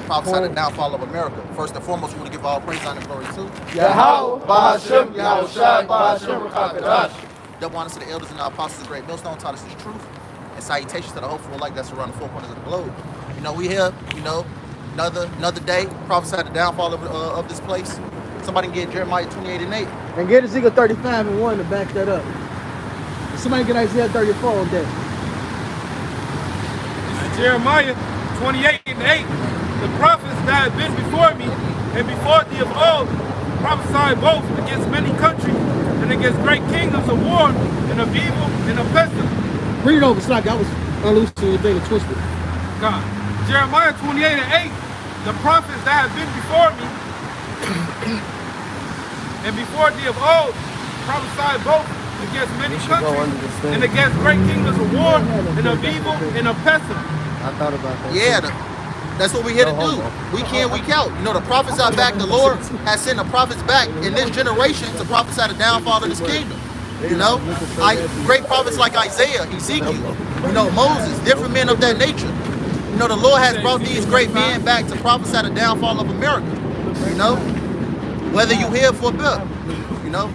prophesy the downfall of America. First and foremost, we want to give all praise, honor, and glory to Yahweh, Bahashem, Yahushua, Bahashem, Rakakadash. double honors to the elders and the apostles of the great millstone taught us the truth, and salutations to the hopeful light that's around the four corners of the globe. You know, we here, you know, another day, prophesy the downfall of this place. Somebody can get Jeremiah 28:8. And get Ezekiel 35:1 to back that up. Somebody get Isaiah 34 on that. Jeremiah 28:8. The prophets that have been before me and before thee of old prophesied both against many countries and against great kingdoms of war and of evil and of pestilence. Read it over, it's like I was unloosing the thing and twisted. God. Jeremiah 28:8. The prophets that have been before me and before thee of old prophesied both against many countries and against great kingdoms of war and of evil and of pestilence. I thought about that. Yeah, that's what we're here to do. Week in, week out. You know, the prophets are back. The Lord has sent the prophets back in this generation to prophesy the downfall of this kingdom. You know, great prophets like Isaiah, Ezekiel, you know, Moses, different men of that nature. You know, the Lord has brought these great men back to prophesy the downfall of America. You know, whether you here for a bit, you know.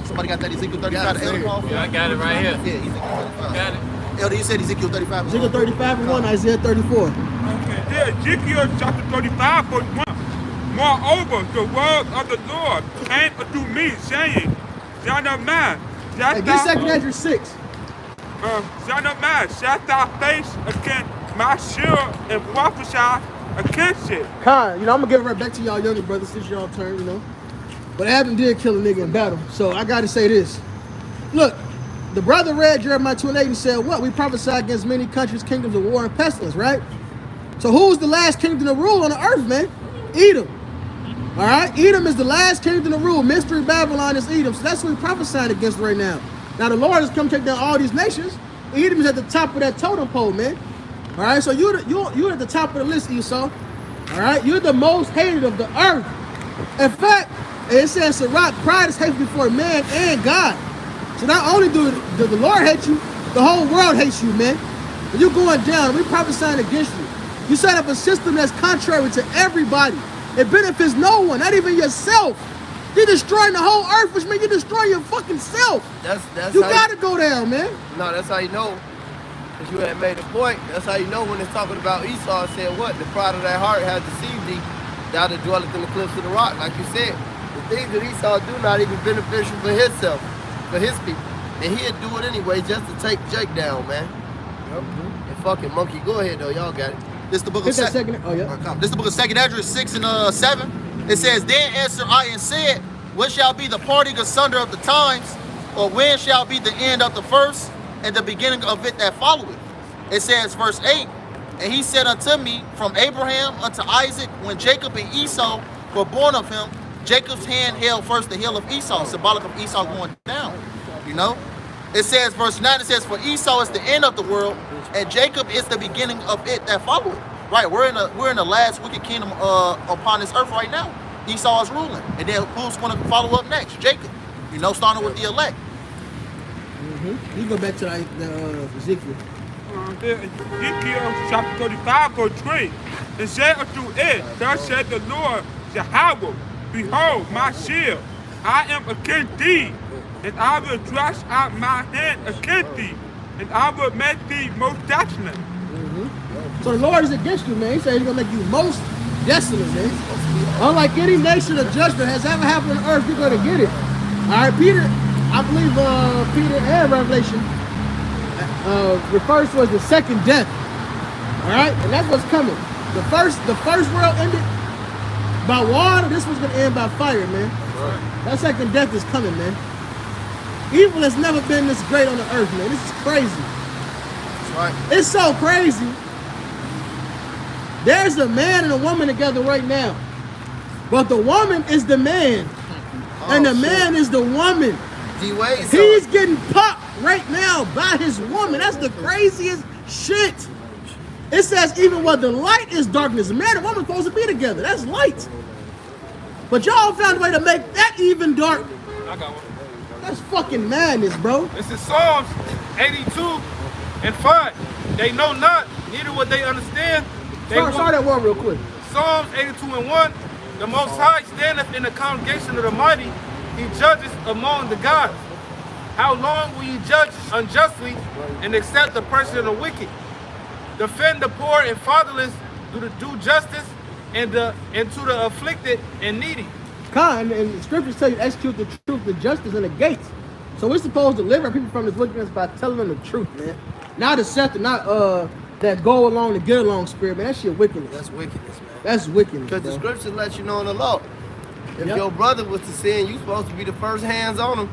Somebody got that Ezekiel 35? Yeah, I got it right here. Yeah, Ezekiel 35. Got it. Elder, you said Ezekiel 35. Ezekiel 35:1, Isaiah 34. Okay, there, Ezekiel chapter 35, verse 1. Moreover, the word of the Lord came unto me, saying, Son of man, Hey, get 2 Ezra 6. Son of man, shalt thou face against my shield and prophesy against it. Khan, you know, I'm gonna give it right back to y'all younger brothers since y'all turn, you know. But Adam did kill a nigga in battle, so I gotta say this. Look, the brother read Jeremiah 28 and said, what? We prophesy against many countries, kingdoms of war and pestilence, right? So who's the last kingdom to rule on the earth, man? Edom. All right? Edom is the last kingdom to rule. Mystery Babylon is Edom. So that's what we're prophesying against right now. Now the Lord has come take down all these nations. Edom is at the top of that totem pole, man. All right? So you're at the top of the list, Esau. All right? You're the most hated of the earth. In fact, it says, Sirach, pride is hateful before man and God. So not only do the Lord hate you, the whole world hates you, man. When you're going down, we prophesying against you. You set up a system that's contrary to everybody. It benefits no one, not even yourself. You're destroying the whole earth, which means you're destroying your fucking self. That's you gotta go down, man. No, that's how you know. Because you had made a point. That's how you know when it's talking about Esau. It said what? The pride of thy heart has deceived thee. Thou that dwelleth in the cliffs of the rock. Like you said, the things that Esau do not even beneficial for himself, for his people. And he'd do it anyway just to take Jake down, man. Yep. And fucking monkey. Go ahead, though. Y'all got it. This is the book of second. Oh, yeah. This is the book of 2 Ezra 6 and 7. It says, Then answered I and said, When shall be the parting asunder of the times? Or when shall be the end of the first and the beginning of it that followeth? It says, verse 8, And he said unto me, From Abraham unto Isaac, when Jacob and Esau were born of him, Jacob's hand held first the heel of Esau, symbolic of Esau going down. You know? It says, verse 9, it says, For Esau is the end of the world, and Jacob is the beginning of it that followeth. Right, we're in the last wicked kingdom upon this earth right now. Esau is ruling. And then who's going to follow up next? Jacob. You know, starting with the elect. You go back to Ezekiel. Ezekiel chapter 35, verse 3. And said unto it, Thus said the Lord, Jehovah, Behold, my shield, I am against thee, and I will thrust out my hand against thee, and I will make thee most desolate. So the Lord is against you, man. He said he's going to make you most desolate, man. Unlike any nation of judgment has ever happened on earth, you're going to get it. All right, Peter, I believe Peter and Revelation refers to as the second death. All right, and that's what's coming. The first world ended by water. This one's going to end by fire, man. Right. That second death is coming, man. Evil has never been this great on the earth, man. This is crazy. That's right. It's so crazy. There's a man and a woman together right now. But the woman is the man. And the man is the woman. He's getting popped right now by his woman. That's the craziest shit. It says even where the light is darkness. Man and woman are supposed to be together. That's light. But y'all found a way to make that even dark. I got one. That's fucking madness, bro. This is Psalms 82 and 5. They know not, neither will they understand. Start that one real quick. Psalms 82:1. The Most High standeth in the congregation of the mighty. He judges among the gods. How long will ye judge unjustly and accept the person of the wicked? Defend the poor and fatherless, do justice and to the afflicted and needy. And the scriptures tell you to execute the truth, the justice, and the gates. So we're supposed to deliver people from this wickedness by telling them the truth, man. Not deceptive, not that go along and get along spirit, man. That shit wickedness. That's wickedness, man. That's wickedness. Because the scriptures let you know in the law. If your brother was to sin, you're supposed to be the first hands on him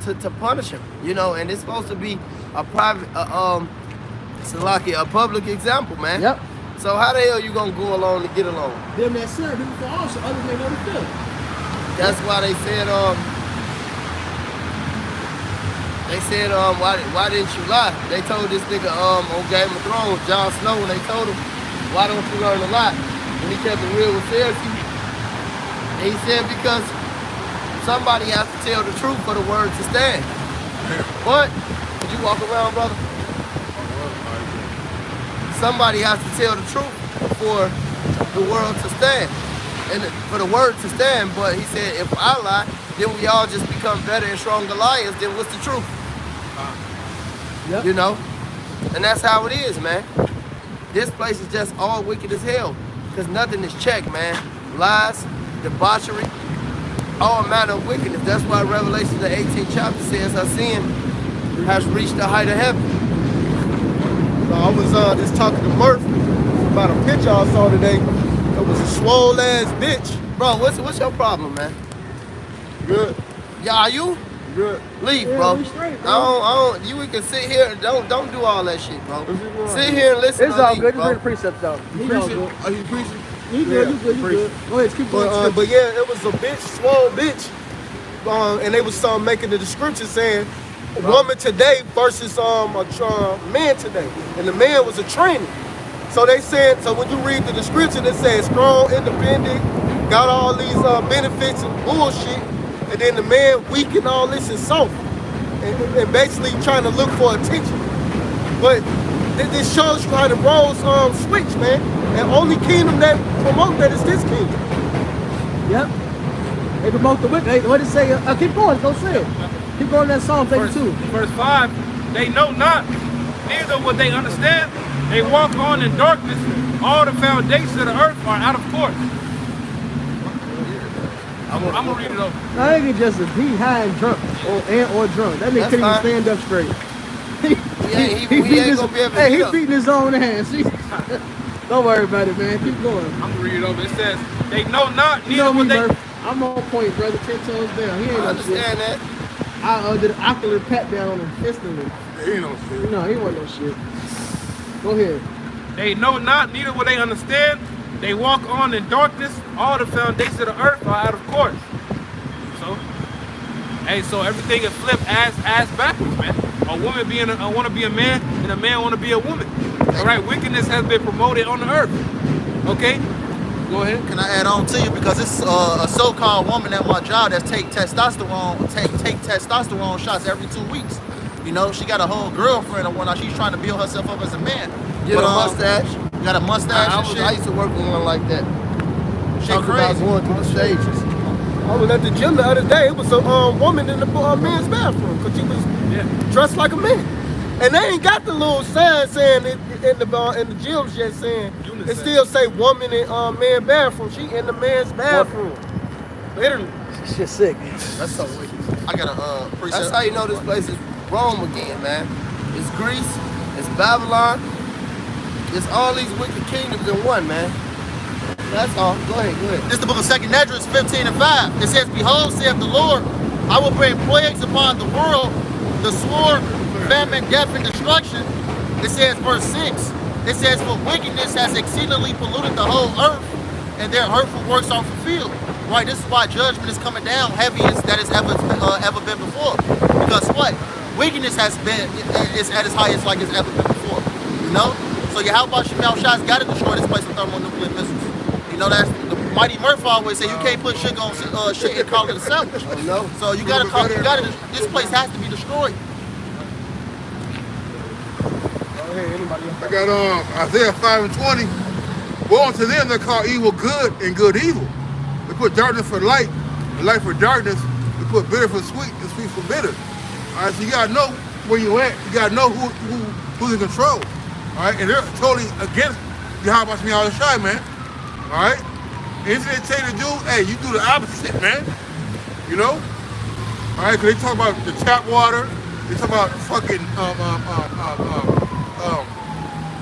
to punish him. You know, and it's supposed to be a private, a public example, man. Yep. So how the hell you gonna go along to get along? Them that serve people for all, so others may know the feeling. That's why they said, why didn't you lie? They told this nigga on Game of Thrones, Jon Snow, when they told him, why don't you learn a lot? And he kept it real with Cersei. And he said, because somebody has to tell the truth for the word to stand. What? Did you walk around, brother? Somebody has to tell the truth for the world to stand. And for the word to stand. But he said, if I lie, then we all just become better and stronger liars. Then what's the truth? Yep. You know? And that's how it is, man. This place is just all wicked as hell. Because nothing is checked, man. Lies, debauchery, all manner of wickedness. That's why Revelation, the 18th chapter says, her sin has reached the height of heaven. I was just talking to Murph about a picture I saw today. It was a swole ass bitch. Bro, what's your problem, man? Good. Yeah, are you? Good. Leave, Yeah, bro. we straight, bro. I don't. You can sit here. Don't do all that shit, bro. Sit here and listen. It's to all me, good. bro. Just read the precepts out. He all Preaching? good. Are you preaching? You good, you good, you good. Go ahead, keep going. But yeah, it was a bitch, swole bitch. And they was making the description saying a woman today versus a man today. And the man was a trainee. So they said, so when you read the description, it says strong, independent, got all these benefits and bullshit. And then the man weak and all this and soft. And basically trying to look for attention. But this shows you how the roles switch, man. And only kingdom that promote that is this kingdom. Yep. They promote the wicked. What did it say? Keep going. Go say it. Keep going to that Psalm 82. Verse 5, they know not, neither would they understand. They walk on in darkness. All the foundations of the earth are out of course. I'm gonna read it over. I think it's just a he high and drunk or drunk. That nigga couldn't even stand up straight. He ain't gonna be able to Hey, get he up. beating his own ass. Don't worry about it, man. Keep going. I'm gonna read it over. It says, they know not, You neither know me, would they. Murph. I'm on point, brother. 10 toes down. He ain't I no shit. understand that. I did an ocular pat down on him instantly. He ain't no shit. No, he wasn't no shit. Go ahead. They know not, neither will they understand. They walk on in darkness. All the foundations of the earth are out of course. So everything is flipped ass backwards, man. A woman want to be a man, and a man want to be a woman. All right, wickedness has been promoted on the earth. Okay, go ahead. Can I add on to you? Because it's a so-called woman at my job that take testosterone shots every 2 weeks. You know, she got a whole girlfriend or whatnot. She's trying to build herself up as a man. Get a mustache. Got a mustache and shit. I used to work with one like that. Shit Talk about crazy. going through the stages. I was at the gym the other day. It was a woman in the men's bathroom because she was dressed like a man. And they ain't got the little sign saying it in the gym yet saying Unisex. it still say woman in man bathroom. She in the man's bathroom. Literally. Shit sick. That's so wicked. I got a preset. That's how you know this place is Rome again, man. It's Greece. It's Babylon. It's all these wicked kingdoms in one, man. That's all. Go ahead. This is the book of 2nd Esdras 15:5. It says, behold, saith the Lord, I will bring plagues upon the world, the sword, famine, death, and destruction. It says, verse 6, it says, for wickedness has exceedingly polluted the whole earth, and their hurtful works are fulfilled. Right, this is why judgment is coming down heaviest that it's ever been before. Because what? Wickedness is at its highest like it's ever been before. You know? So Yahweh Shemal Shah's got to destroy this place with thermonuclear missiles. You know, that's the mighty Murph always say you can't put shit on shit and call it a sandwich. No. So this place has to be destroyed. Go ahead, anybody else? I got Isaiah 5:20. Woe unto them that call evil good and good evil. They put darkness for light, and light for darkness. They put bitter for sweet, and sweet for bitter. All right, so you gotta know where you at. You gotta know who's in control. All right, and they're totally against Yahweh Shemi Al Shai, man. All right, anything they tell you to do, hey, you do the opposite, man. You know. All right, because they talk about the tap water. They talk about fucking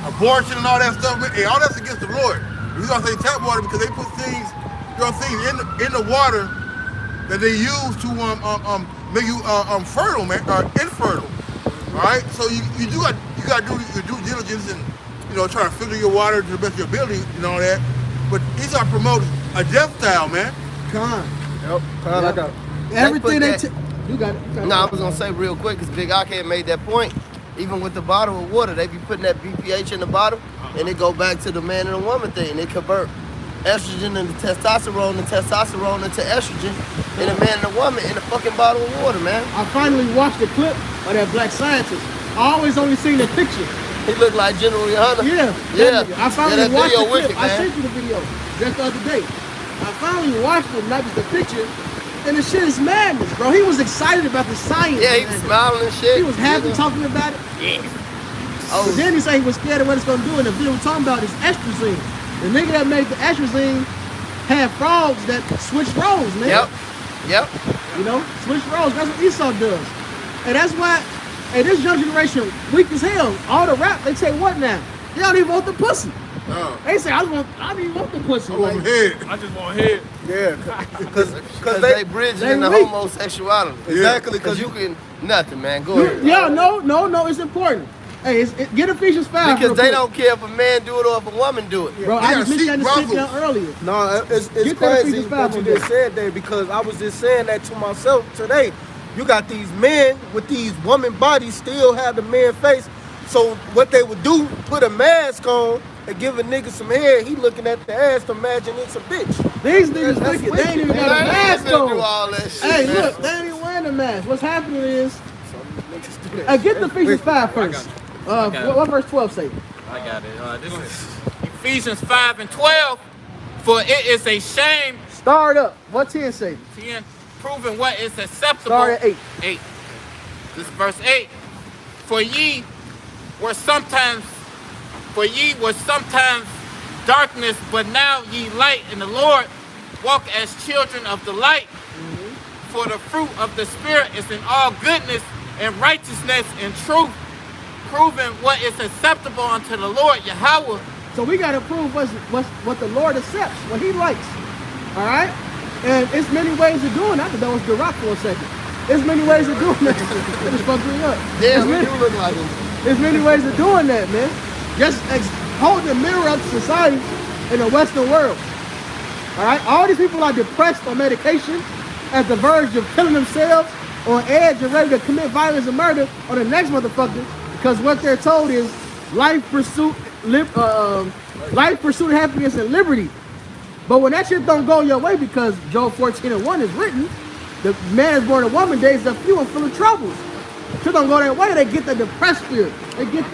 abortion and all that stuff, man. Hey, all that's against the Lord. We're gonna say tap water because they put things, things in the water that they use to make you fertile, man, or infertile. All right, so you gotta do your due diligence and try to filter your water to the best of your ability and all that. But he's gonna promote a death style, man. Con. Yep. Con, I got it. Everything you got it. No, I was gonna say real quick because Big Ak had made that point. Even with the bottle of water, they be putting that BPH in the bottle, and it go back to the man and the woman thing. They convert estrogen into testosterone and testosterone into estrogen in a man and a woman in a fucking bottle of water, man. I finally watched the clip of that black scientist. I always only seen the picture. He looked like General Rihanna. Yeah. I finally watched the clip. Wicked, I sent you the video just the other day. I finally watched it, not just the picture. And the shit is madness, bro. He was excited about the science. Yeah, he was smiling and shit. He was happy talking about it. Yeah. But then he said he was scared of what it's gonna do. And the video we're talking about is estrozine. The nigga that made the estrozine had frogs that switch roles, man. Yep. Switch roles. That's what Esau does. And that's why, this young generation weak as hell. All the rap, they say what now? They don't even want the pussy. They say, I don't even want the pussy. I want head. I just want head. Yeah, because they bridging into weak. homosexuality. Exactly, Because you can nothing, man. Go ahead. Yeah, no, it's important. Hey, get Ephesians 5. Because they don't care if a man do it or if a woman do it. Bro, I just mentioned that to sit down earlier. No, it's crazy what you just said there, because I was just saying that to myself today. You got these men with these woman bodies still have the man face. So what they would do, put a mask on and give a nigga some head. He looking at the ass to imagine it's a bitch. These niggas wicked. They ain't even got a mask Do on. all that shit, Hey, man. look, they ain't even wearing a mask. What's happening is, get the Ephesians 5 first. What verse 12 say? I got it. This is Ephesians 5 and 12. For it is a shame. Start up. What 10 say? 10, proving what is acceptable. Start at 8. 8. This is verse 8. For ye were sometimes darkness, but now ye light in the Lord. Walk as children of the light. For the fruit of the Spirit is in all goodness and righteousness and truth, proving what is acceptable unto the Lord Yahweh. So we got to prove what the Lord accepts, what he likes. All right? And it's many ways of doing that. I thought that was the rock for a second. There's many ways of doing that. It just fucked me up. Yeah, we do look like him. There's many ways of doing that, man. Just holding a mirror up to society in the Western world. All right? All these people are depressed on medication, at the verge of killing themselves, on edge and ready to commit violence and murder on the next motherfucker, because what they're told is life, pursuit, happiness, and liberty. But when that shit don't go your way, because Job 14:1 is written, the man is born a woman, days are few and full of troubles. Shit don't go their way, they get that depressed spirit. They get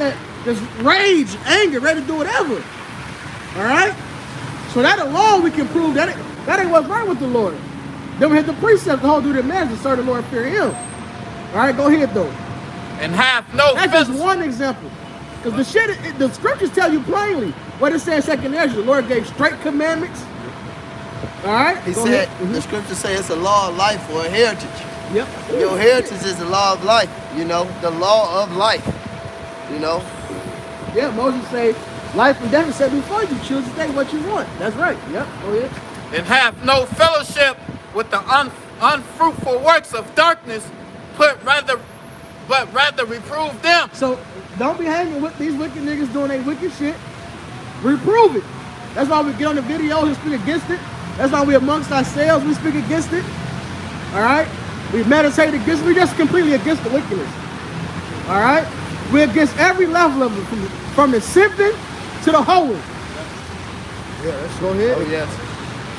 this rage, anger, ready to do whatever. All right? So that alone we can prove that ain't what's right with the Lord. Then we hit the precept, the whole do their marriage, to serve the Lord and fear him. All right, go ahead though. And have no That's just one example. Because the scriptures tell you plainly what it says in 2 Ezra. The Lord gave straight commandments. All right? He said, the scriptures say it's a law of life or a heritage. Yep. Your heritage is the law of life, the law of life, Yeah, Moses say, life and death is set before you. Choose today what you want. That's right. Yep, go ahead. And have no fellowship with the unfruitful works of darkness, but rather reprove them. So don't be hanging with these wicked niggas doing their wicked shit. Reprove it. That's why we get on the videos and speak against it. That's why we amongst ourselves, we speak against it. All right? We meditate against it. We just completely against the wickedness. All right? We're against every level of it, from the simping to the hoeing. Yeah, let's go ahead. Oh, yes.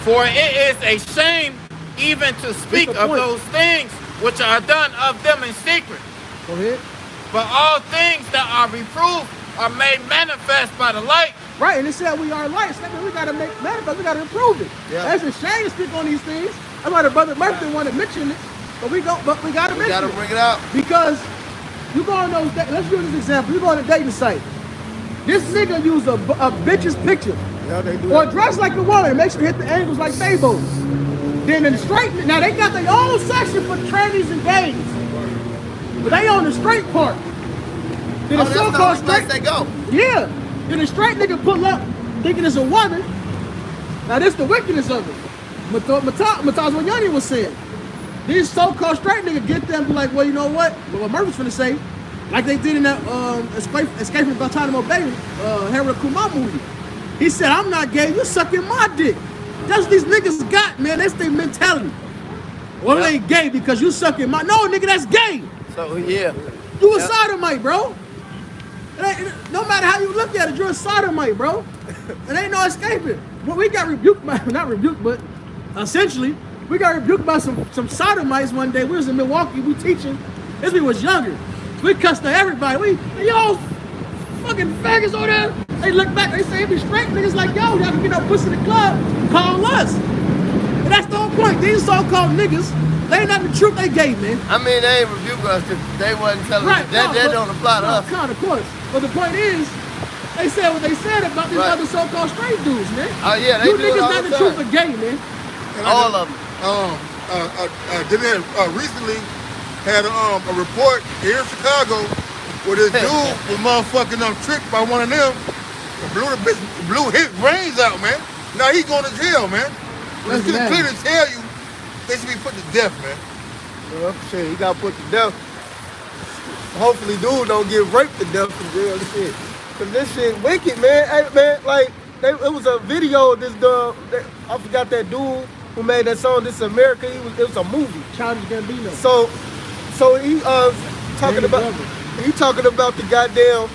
For it is a shame even to speak of those things which are done of them in secret. Go ahead. But all things that are reproved are made manifest by the light, Right, and it said we are light. So that means we gotta make manifest, we gotta improve it. Yeah. That's a shame to speak on these things. That's why the brother Murphy didn't want to mention it, but we gotta We mention gotta it. bring it out. Because you go on those, let's use this example. You go on a dating site. This nigga use a bitch's picture. Yeah, they do Or that. dress like a woman. Make sure hit the angles like Fabos. Then in the straight, now they got their own section for trannies and gays. But they on the straight part. Then the That's so-called the only straight, place they go. yeah. Then the straight nigga pull up thinking it's a woman. Now this the wickedness of it. Mataz Wanyani was saying. These so-called straight niggas get them be like, well, you know what? What Murphy's finna say, like they did in that Escape from Guantanamo Bay, Harold Kumar movie. He said, I'm not gay, you sucking my dick. That's what these niggas got, man. That's their mentality. Well, they ain't gay because you sucking my, no, nigga, that's gay. So yeah. You a sodomite, bro. No matter how you look at it, you're a sodomite, bro. It ain't no escaping. Well, we got rebuked by, not rebuked, but essentially, we got rebuked by some sodomites one day. We was in Milwaukee, we teaching. This we was younger. We cussed at everybody. Yo, fucking faggots over there. They look back, they say, be straight niggas like, yo, y'all can get no pussy in the club, call us. And that's the whole point. These so-called niggas, they ain't not the truth, they gay, man. I mean, they ain't rebuke us because they wasn't telling us. That don't apply to us. Of course. But the point is, they said what they said about these other so-called straight dudes, man. Oh yeah, they you do it niggas all not the the time. truth of gay, man. All of them. Recently had a report here in Chicago where this dude was motherfucking tricked by one of them and blew his brains out, man. Now he going to jail, man. When it's clear to tell you, they should be put to death, man. Well, shit, he got put to death. Hopefully, dude don't get raped to death in jail, shit. Cause this shit wicked, man. Hey, man, like, it was a video of this dude, I forgot that dude who made that song, This is America. It was a movie. Childish Gambino. So he talking about the goddamn,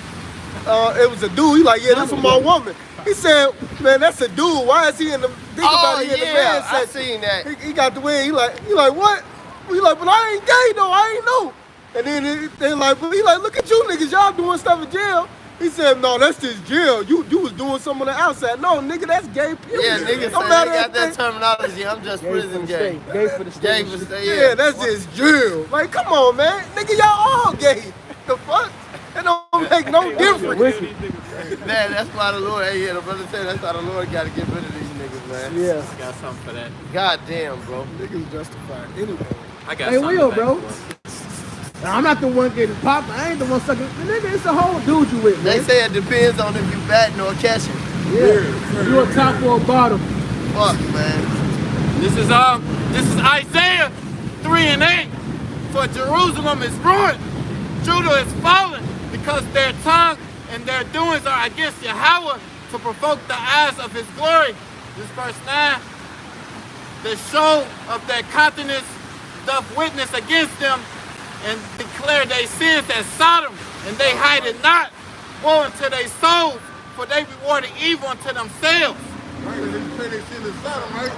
it was a dude. He like, yeah, this is my woman. He said, man, that's a dude. Why is he in the, think about it, he in the man section. I seen that. He got the way, he like, what? He like, but I ain't gay though, I ain't know. And then they like, but he like, look at you niggas, y'all doing stuff in jail. He said, no, that's just jail. You was doing something on the outside. No, nigga, that's gay, period. Yeah, niggas No say matter they got that anything. terminology. I'm just prison gay. Gay for the state. Gay for the state, Yeah, that's just jail. Like, come on, man. Nigga, y'all all gay. The fuck? It don't make no difference. Man, that's why the Lord, hey, yeah, the brother said that's why the Lord got to get rid of these niggas, man. Yeah. Got something for that. God damn, bro. Niggas justified anyway. I got Hey, something Will, back bro. for it. Now, I'm not the one getting popped. I ain't the one sucking. The nigga, it's a whole dude you with, They man. say it depends on if you batting or catching. Yeah. You a top or a bottom. Fuck, man. This is Isaiah 3:8. For Jerusalem is ruined, Judah is fallen, because their tongue and their doings are against Yahweh to provoke the eyes of his glory. This verse 9. The show of their countenance doth witness against them, and declare their sins as Sodom, and they hide it not. Woe unto their souls, for they rewarded evil unto themselves. Right, they say they sin in Sodom, right?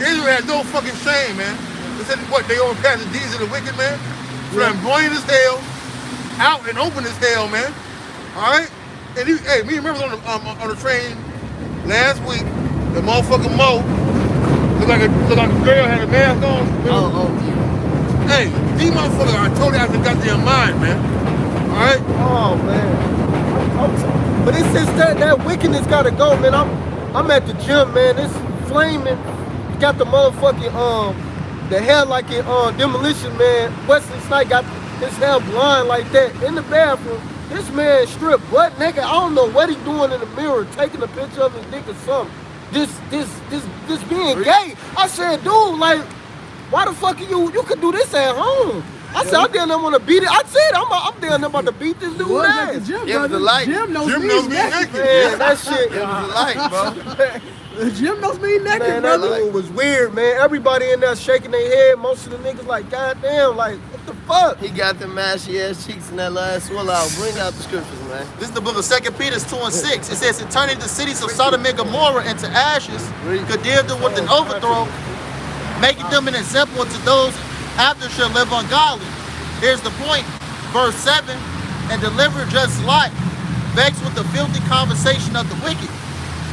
Israel has no fucking shame, man. They said what, they own past the deeds of the wicked, man? Flamboyant as hell, out and open as hell, man. All right? And hey, me and Rivers on the train last week, the motherfucking Mo, looked like a girl had a mask on. Hey, these motherfuckers are totally out of the goddamn mind, man. All right? Oh, man. But it's just that wickedness gotta go, man. I'm at the gym, man. It's flaming. Got the motherfucking, the hair like in Demolition Man. Wesley Snipes got his hair blonde like that in the bathroom. This man stripped butt naked. I don't know what he doing in the mirror, taking a picture of his dick or something. This being gay. I said, dude, like, why the fuck you could do this at home? I said, I damn near want to beat it. I said, I'm damn near about to beat this dude At the ass. gym, It was the brother. light. Jim knows Jim me knows me naked. naked. Man, that shit. It was the light, bro. Jim knows me naked, Man, that brother. dude was weird, man. Everybody in there shaking their head. Most of the niggas like, goddamn, like, what the fuck? He got them ashy ass cheeks and that last swell out. Bring out the scriptures, man. This is the book of 2 Peter 2:6. It says, in turning the cities of Sodom and Gomorrah into ashes, condemned them with an overthrow, making them an example to those after shall live ungodly. Here's the point. Verse 7, and deliver just Lot, vexed with the filthy conversation of the wicked.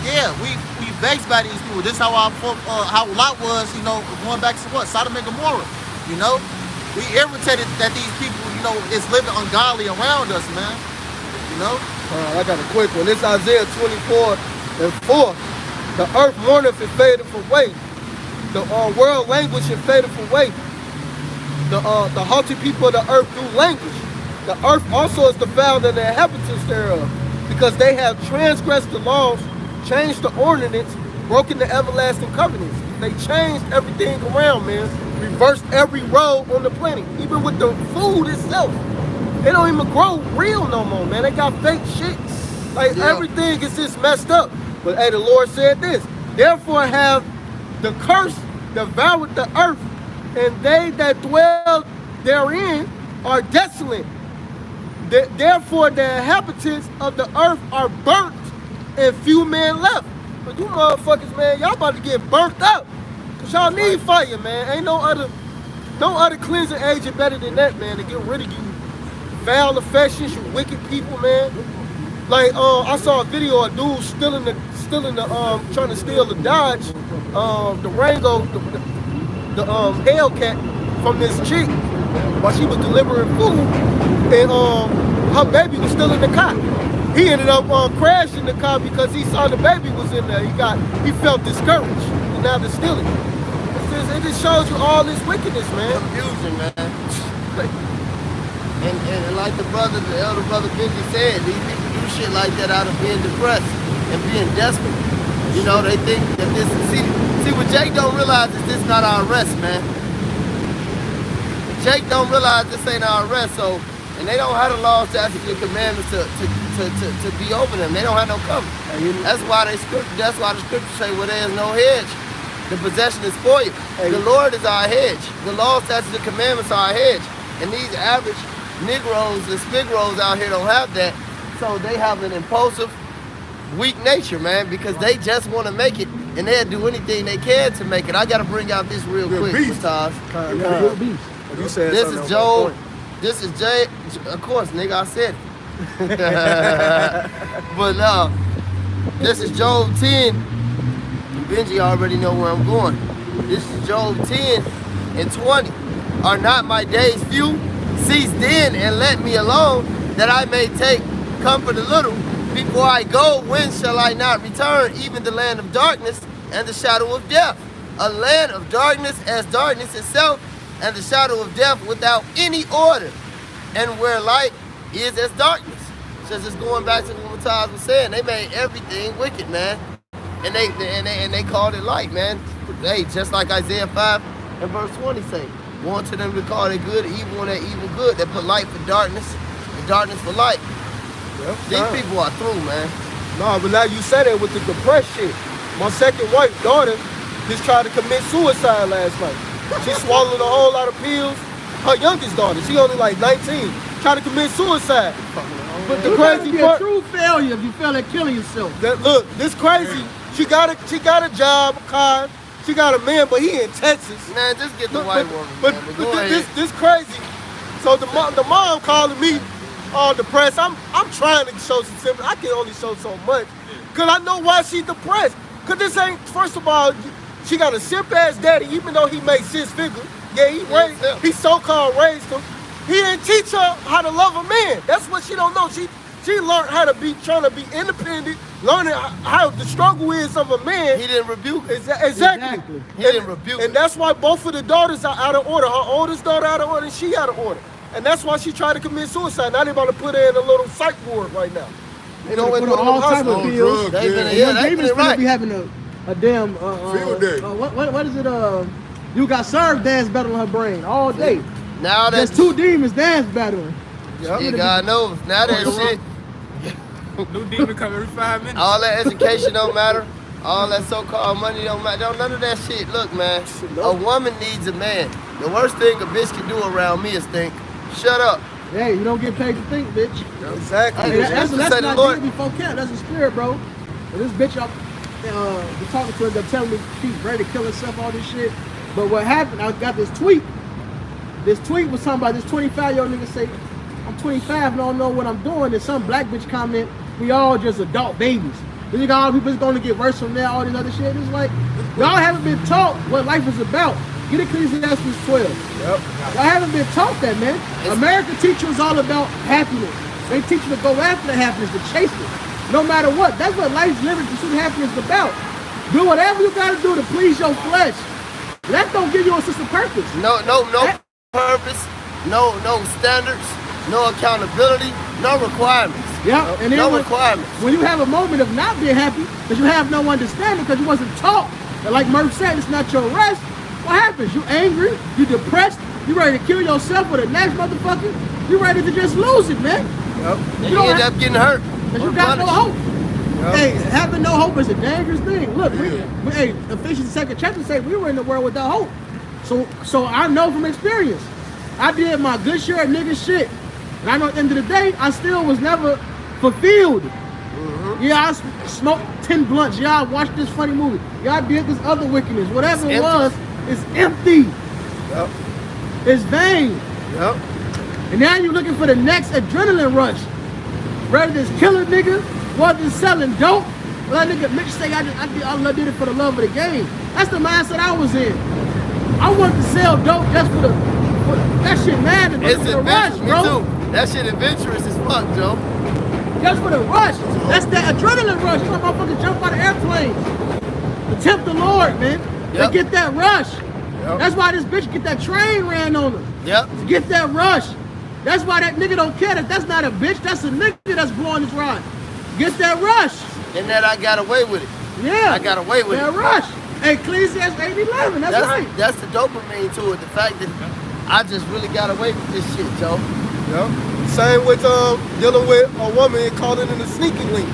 Yeah, we vexed by these people. This is how how Lot was, you know, going back to what? Sodom and Gomorrah. You know? We irritated that these people, you know, is living ungodly around us, man. You know? I got a quick one. This Isaiah 24:4. The earth mourneth and fadeth away. The world language and fadeth away. The haughty people of the earth do language. The earth also is defiled and the inhabitants thereof, because they have transgressed the laws, changed the ordinance, broken the everlasting covenants. They changed everything around, man. Reversed every road on the planet, even with the food itself. They don't even grow real no more, man. They got fake shit. Like everything is just messed up. But hey, the Lord said this: therefore have the curse devoured the earth, and they that dwell therein are desolate. Therefore the inhabitants of the earth are burnt, and few men left. But you motherfuckers, man, y'all about to get burnt up. Cause y'all need fire, man. Ain't no other cleansing agent better than that, man, to get rid of you foul affections, you wicked people, man. Like I saw a video of a dude stealing the trying to steal the Dodge, the Rango, the Hellcat from this chick while she was delivering food, and her baby was still in the car. He ended up crashing the car because he saw the baby was in there. He felt discouraged, and now they're stealing. It just shows you all this wickedness, man. Confusion, man. And like the elder brother Benji said, these people do shit like that out of being depressed and being desperate. You know, they think that this, see what Jake don't realize is this not our rest, man. Jake don't realize this ain't our rest, so, and they don't have the laws, statutes, and commandments to be over them. They don't have no cover. That's why the scriptures say, where there is no hedge, the possession is spoiled. The Lord is our hedge. The law, statutes, and commandments are our hedge. And these average Negroes and Spigroes out here don't have that. So they have an impulsive, weak nature, man, because they just want to make it, and they'll do anything they can to make it. I got to bring out this real quick, Mastaz. This is Job. This is Jay. Of course, nigga, I said it. But no, this is Job 10. Benji already know where I'm going. This is Job 10 and 20. Are not my days few? Cease then and let me alone, that I may take comfort a little. Before I go, when shall I not return? Even the land of darkness and the shadow of death. A land of darkness as darkness itself, and the shadow of death without any order. And where light is as darkness. So just going back to what Mataz was saying, they made everything wicked, man. And they called it light, man. Hey, just like Isaiah 5 and verse 20 say, want to them to call it good, evil, and that evil good. They put light for darkness, and darkness for light. Yep, these people are through, man. No, but now you say that with the depressed shit. My second wife, daughter, just tried to commit suicide last night. She swallowed a whole lot of pills. Her youngest daughter, she only like 19, tried to commit suicide. But the crazy part, a true failure if you feel like killing yourself. Look, this crazy. She got a job, a car. She got a man, but he in Texas. Man, just get the white woman. But this crazy. So the mom calling me all depressed. I'm trying to show some sympathy. I can only show so much. Cause I know why she's depressed. Cause this ain't, first of all, she got a simp ass daddy, even though he makes 6 figures. Yeah, he so-called raised him. He didn't teach her how to love a man. That's what she don't know. She learned how to be, trying to be independent, learning how the struggle is of a man. He didn't rebuke it. Exactly. He didn't rebuke it. And that's why both of the daughters are out of order. Her oldest daughter out of order, and she out of order. And that's why she tried to commit suicide. Now they about to put her in a little psych ward right now. You know, with all type of pills. David's supposed to be having a damn field day. What is it? You got served dance battle on her brain all day. Now there's 2 demons dance battling. Yeah, God knows. Now that shit. New demon come every 5 minutes. All that education don't matter. All that so-called money don't matter. None of that shit. Look, man. A woman needs a man. The worst thing a bitch can do around me is think. Shut up. Hey, you don't get paid to think, bitch. Exactly. Hey, that's not Lord. Before cat. That's a spirit, bro. And this bitch, I'm talking to her, they're telling me she's ready to kill herself, all this shit. But what happened, I got this tweet. This tweet was talking about this 25-year-old nigga say, I'm 25 and I don't know what I'm doing. And some black bitch comment, we all just adult babies. Then you got all people that's gonna get worse from there, all this other shit. It's like, y'all haven't been taught what life is about. Get Ecclesiastes 12. Yep. Y'all haven't been taught that, man. America teaches you is all about happiness. They teach you to go after the happiness, to chase it. No matter what. That's what life's living pursuit happiness is about. Do whatever you gotta do to please your flesh. That don't give you a sense of purpose. No purpose, no standards, no accountability, no requirements. Yeah, and then no requirements. When you have a moment of not being happy, because you have no understanding, because you wasn't taught, that like Murph said, it's not your rest, what happens? You angry, you depressed, you ready to kill yourself with the next motherfucker, you ready to just lose it, man. Yep. You end up getting hurt. Because you got no hope. Yep. Hey, having no hope is a dangerous thing. Look, hey, Ephesians 2nd chapter say we were in the world without hope. So I know from experience. I did my good share of nigga shit. And I know at the end of the day, I still was never fulfilled. Yeah, I smoked 10 blunts. Yeah, I watched this funny movie. Yeah, I did this other wickedness. Whatever it was, it's empty. Yep. It's vain. Yep. And now you're looking for the next adrenaline rush. Rather than kill a nigga, rather than selling dope. Well, that nigga Mitch say I did it for the love of the game. That's the mindset I was in. I wanted to sell dope just for that shit, man. It's for the rush, bro. Me too. That shit adventurous as fuck, Joe. Just for the rush. That's that adrenaline rush. You motherfuckers jump out of airplanes to tempt the Lord, man. To get that rush. Yep. That's why this bitch get that train ran on her. Yep. To get that rush. That's why that nigga don't care that that's not a bitch. That's a nigga that's blowing his ride. Get that rush. And that I got away with it. Yeah. I got away with that it. rush. Ecclesiastes 8:11. That's right. That's the dopamine to it. The fact that I just really got away with this shit, Joe. Yep. Same with dealing with a woman and calling it a sneaky link.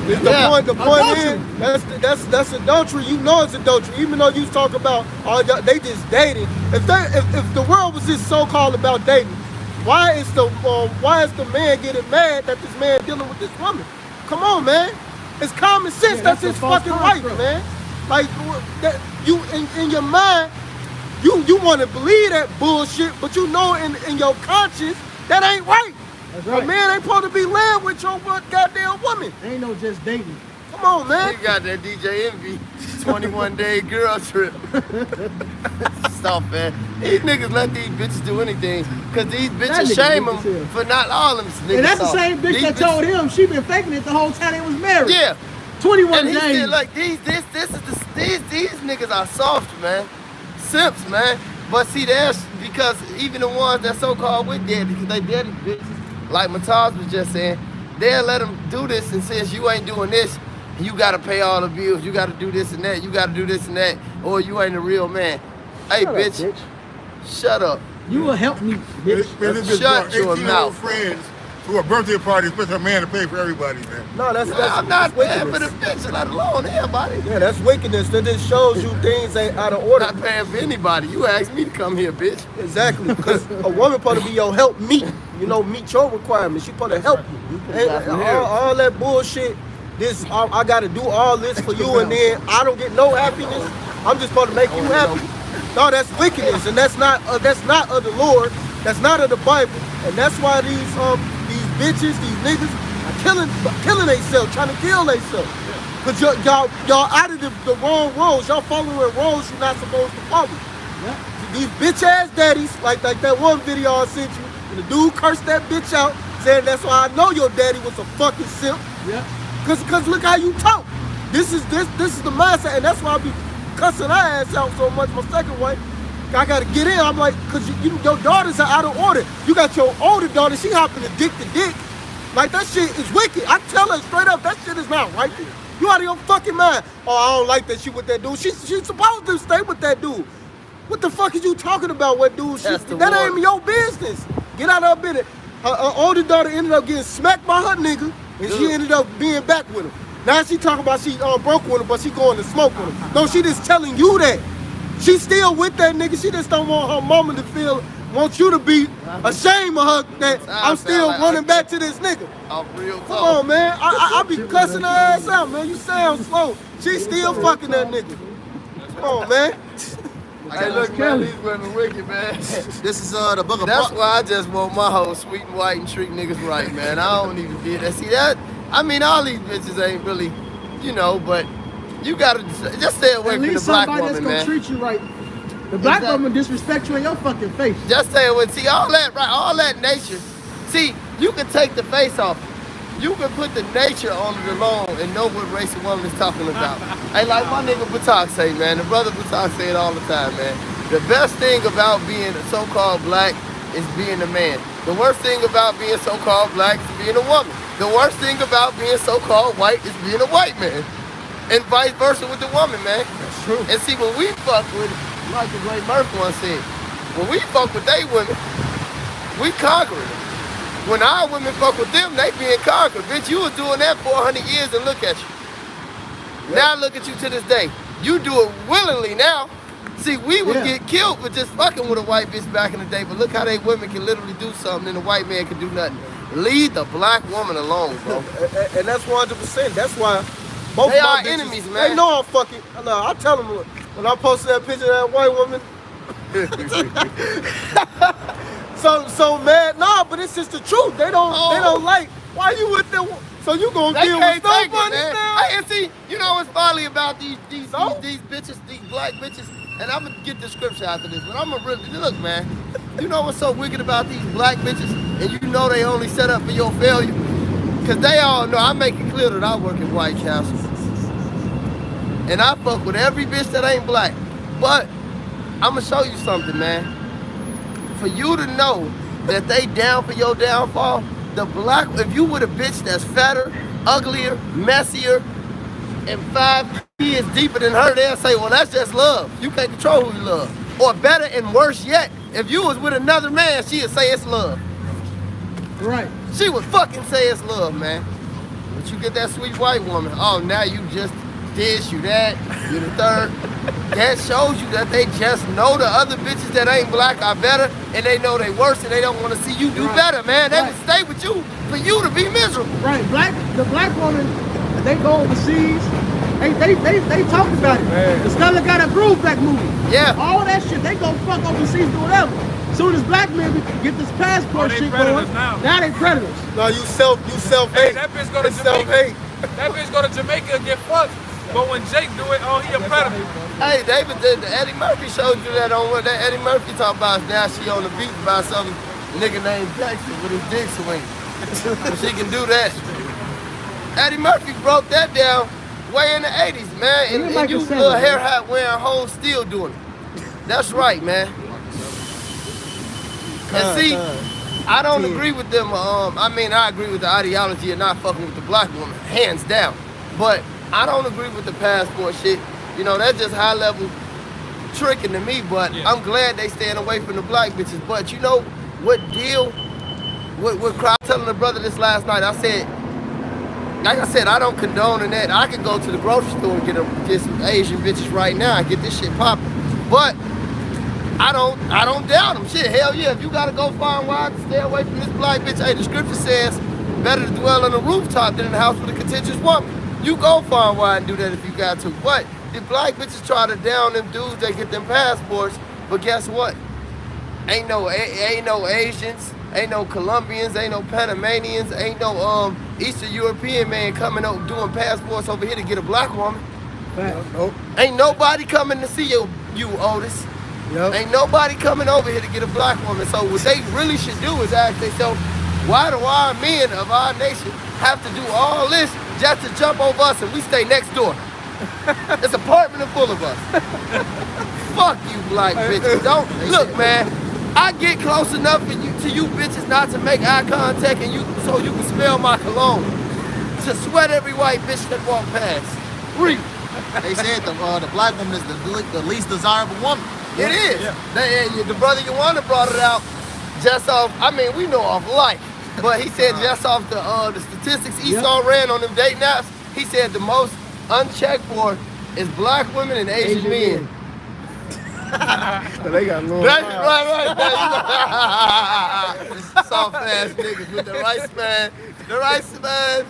The point is that's adultery. You know it's adultery, even though you talk about they just dating. If the world was just so called about dating, why is the man getting mad that this man dealing with this woman? Come on, man. It's common sense. That's his fucking right, man. Like that, you in your mind, you want to believe that bullshit, but you know in your conscience that ain't right. That's right. A man ain't supposed to be laying with your goddamn woman. Ain't no just dating. Come on, man. You got that DJ Envy 21-day girl trip. Stop, man. These niggas let these bitches do anything because these bitches shame them for not all them niggas. And that's the same bitch that told him she been faking it the whole time they was married. Yeah. 21 days. And he said, like, these niggas are soft, man. Simps, man. But see, that's because even the ones that so-called with daddy, because they daddy bitches, like Mataz was just saying, they'll let them do this, and since you ain't doing this, you gotta pay all the bills, you gotta do this and that, you gotta do this and that, or you ain't a real man. Hey, bitch. Shut up. You will help me, bitch. Shut your mouth. Friends to a birthday party, expect a man to pay for everybody, man. No, that's I'm not paying for the bitch, let alone everybody. Yeah, that's wickedness. That just shows you things ain't out of order. Not paying for anybody. You asked me to come here, bitch. Exactly, because a woman supposed to be your help meet. You know, meet your requirements. She supposed to help you. And all that bullshit. I gotta do all this for you, and then I don't get no happiness. I'm just supposed to make you happy. No, that's wickedness, and that's not of the Lord. That's not of the Bible, and that's why these bitches, these niggas are killing themselves, trying to kill themselves. Cause y'all out of the wrong roads. Y'all following roads you're not supposed to follow. Yeah. These bitch ass daddies, like that one video I sent you, and the dude cursed that bitch out, saying that's why I know your daddy was a fucking simp. Yeah. Cause look how you talk. This is the mindset, and that's why I be cussing her ass out so much. My second wife, I gotta get in. I'm like, cause your daughters are out of order. You got your older daughter, she hopping to dick to dick. Like that shit is wicked. I tell her straight up, that shit is not right. You out of your fucking mind. Oh, I don't like that shit with that dude. She's supposed to stay with that dude. What the fuck is you talking about? What dude? That ain't your business. Get out of her business. Her older daughter ended up getting smacked by her nigga, and she ended up being back with him. Now she talking about she broke with him, but she going to smoke with him. No, she just telling you that. She's still with that nigga. She just don't want her mama to want you to be ashamed of her that I'm still running back to this nigga. Come on, man. I be cussing her ass out, man. You sound slow. She still fucking that nigga. Come on, man. Hey, look, man, these women wicked, man. This is the book of That's why I just want my hoe sweet and white and treat niggas right, man. I don't even do that. See, I mean, all these bitches ain't really, you know, but you gotta just stay away At from the least black somebody that's woman, gonna man. treat you right. The black Exactly. woman disrespect you in your fucking face. Just stay away. See, all that nature. See, you can take the face off. You can put the nature on it alone and know what race of woman is talking about. Hey, like my nigga Batak say, man, the brother Batak say it all the time, man. The best thing about being so-called black is being a man. The worst thing about being so-called black is being a woman. The worst thing about being so-called white is being a white man. And vice versa with the woman, man. That's true. And see, when we fuck with, like the great Murphy once said, when we fuck with they women, we conquering them. When our women fuck with them, they being conquered. Bitch, you was doing that 400 years and look at you. Yep. Now look at you to this day. You do it willingly now. See, we would get killed for just fucking with a white bitch back in the day, but look how they women can literally do something and the white man can do nothing. Leave the black woman alone, bro. And that's 100%. That's why both They my are bitches, enemies, man. They know I'm fucking. I tell them when I posted that picture of that white woman. so mad. Nah, but it's just the truth. They don't like. Why you with them? So you gonna They deal can't with take it, somebody man. now? Hey, and see, you know what's funny about these bitches, these black bitches, and I'm gonna get the scripture after this, but I'm gonna really, look, man, you know what's so wicked about these black bitches, and you know they only set up for your failure? Because they all know, I make it clear that I work at White Castle. And I fuck with every bitch that ain't black. But I'm gonna show you something, man. For you to know that they down for your downfall, the black, if you with a bitch that's fatter, uglier, messier, and 5 years deeper than her, they'll say, well, that's just love. You can't control who you love. Or better and worse yet, if you was with another man, she'd say it's love. Right. She would fucking say it's love, man. But you get that sweet white woman, oh, now you just this, you that, you the third. That shows you that they just know the other bitches that ain't black are better, and they know they worse, and they don't want to see you do better, man. They would stay with you for you to be miserable. Right. The black woman, they go overseas. They talk about it. Man. The Scarlet got a groove back movie. Yeah. All that shit, they go fuck overseas, do whatever. Soon as black men get this passport they shit predators going, now. they predators. No, you self-hate. Hey, that bitch go to It's Jamaica. self-hate. That bitch go to Jamaica and get fucked. But when Jake do it, oh, he a predator. Hey, David, the Eddie Murphy showed you that on what that Eddie Murphy talking about. Now she on the beach by some nigga named Dexter with his dick swing. She can do that. Eddie Murphy broke that down way in the 80s, man. And you little hair hat wearing hoes still doing it. That's right, man. And see, I don't agree with them. I mean, I agree with the ideology of not fucking with the black woman, hands down. But I don't agree with the passport shit. You know, that's just high level tricking to me. But I'm glad they staying away from the black bitches. But you know what deal? What I was telling the brother this last night. I said, like I said, I don't condone in that. I could go to the grocery store and get some Asian bitches right now and get this shit popping. But I don't doubt them. Shit, hell yeah, if you gotta go far and wide to stay away from this black bitch, hey, the scripture says better to dwell on the rooftop than in the house with a contentious woman. You go far and wide and do that if you got to. But the black bitches try to down them dudes that get them passports, but guess what? Ain't no Asians, ain't no Colombians, ain't no Panamanians, ain't no Eastern European man coming out doing passports over here to get a black woman. Nope. Ain't nobody coming to see you Otis. Yep. Ain't nobody coming over here to get a black woman. So what they really should do is ask themselves, why do our men of our nation have to do all this just to jump over us and we stay next door? It's an apartment full of us. Fuck you black bitches. Don't look, man. I get close enough for to you bitches not to make eye contact and so you can smell my cologne. To sweat every white bitch that walk past. Read. They said the black woman is the least desirable woman. It is. The brother Yuana brought it out just off, I mean, we know off life, but he said just off the statistics Esau ran on them dating apps, he said the most unchecked for is black women and Asian men. So they got long Right. Soft ass niggas with the rice man. The rice man.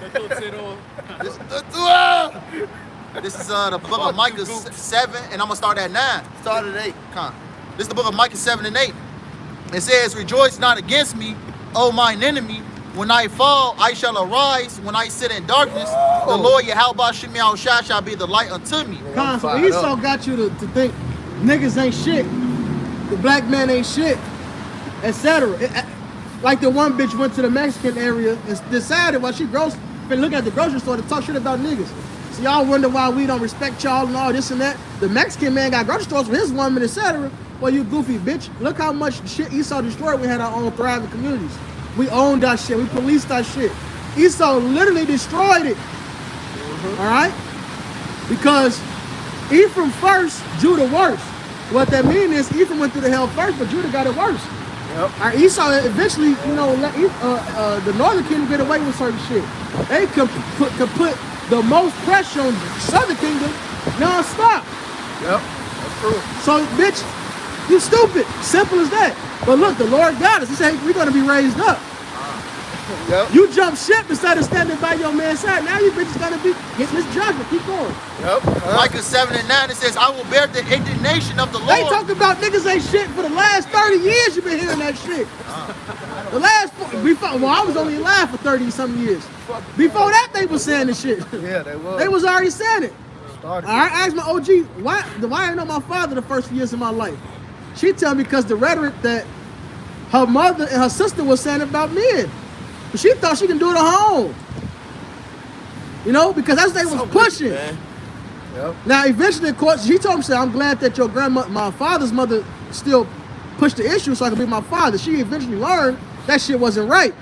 This is the book of Micah 7, and I'm gonna start at 9. Start at 8. This is the book of Micah 7 and 8. It says, rejoice not against me, O mine enemy, When I fall, I shall arise. When I sit in darkness, the Lord Yahweh Shemi Yahushua shall be the light unto me. So Esau got you to think niggas ain't shit, the black man ain't shit, etc. Like the one bitch went to the Mexican area and decided while she been looking at the grocery store to talk shit about niggas. So y'all wonder why we don't respect y'all and all this and that. The Mexican man got grocery stores for his woman, etc. Well, you goofy bitch. Look how much shit Esau destroyed. We had our own thriving communities. We owned our shit. We policed our shit. Esau literally destroyed it. All right? Because Ephraim first, Judah worse. What that means is Ephraim went through the hell first, but Judah got it worse. Yep. All right, Esau eventually, you know, let the northern kingdom get away with certain shit. They could put the most pressure on the southern kingdom non-stop. Yep, that's true. So, bitch, you stupid. Simple as that. But look, the Lord got us. He said, we're going to be raised up. Yep. You jump ship instead of standing by your man's side. Now you bitches going to be getting this judgment. Keep going. Yep. Micah 7 and 9, it says, I will bear the indignation of the Lord. They talk about niggas ain't shit for the last 30 years. You've been hearing that shit. The last, well, I was only alive for 30-something years. Before that, they was saying this shit. Yeah, they was. They was already saying it. All right, I asked my OG, why I didn't know my father the first few years of my life? She tell me because the rhetoric that her mother and her sister was saying about men. But she thought she can do it at home. You know, because that's what they was pushing. Yep. Now, eventually, of course, she told me, I'm glad that your grandma, my father's mother, still pushed the issue so I could be my father. She eventually learned that shit wasn't right.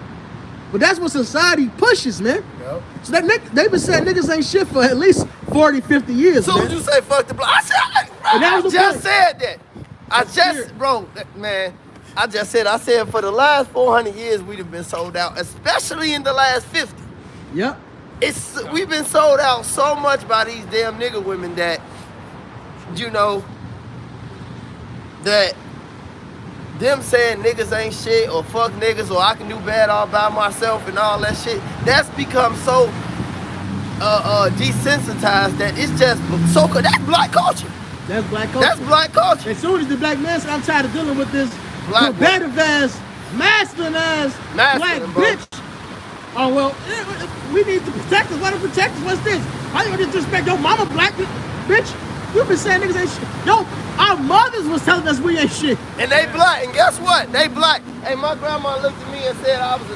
But that's what society pushes, man. Yep. So they've been saying niggas ain't shit for at least 40, 50 years, So man. you say fuck the block? I just said that. I said for the last 400 years we've been sold out, especially in the last 50. Yep. We've been sold out so much by these damn nigga women that, you know, that them saying niggas ain't shit or fuck niggas or I can do bad all by myself and all that shit, that's become so desensitized that it's just so, that's black culture. That's black culture. That's black culture. As soon as the black man said, I'm tired of dealing with this combative ass, masculine ass black bitch. Oh, well, we need to protect us. Why to protect us? What's this? How you gonna disrespect your mama, black bitch? You've been saying niggas ain't shit. Yo, our mothers was telling us we ain't shit. And they black, and guess what? They black. Hey, my grandma looked at me and said I was a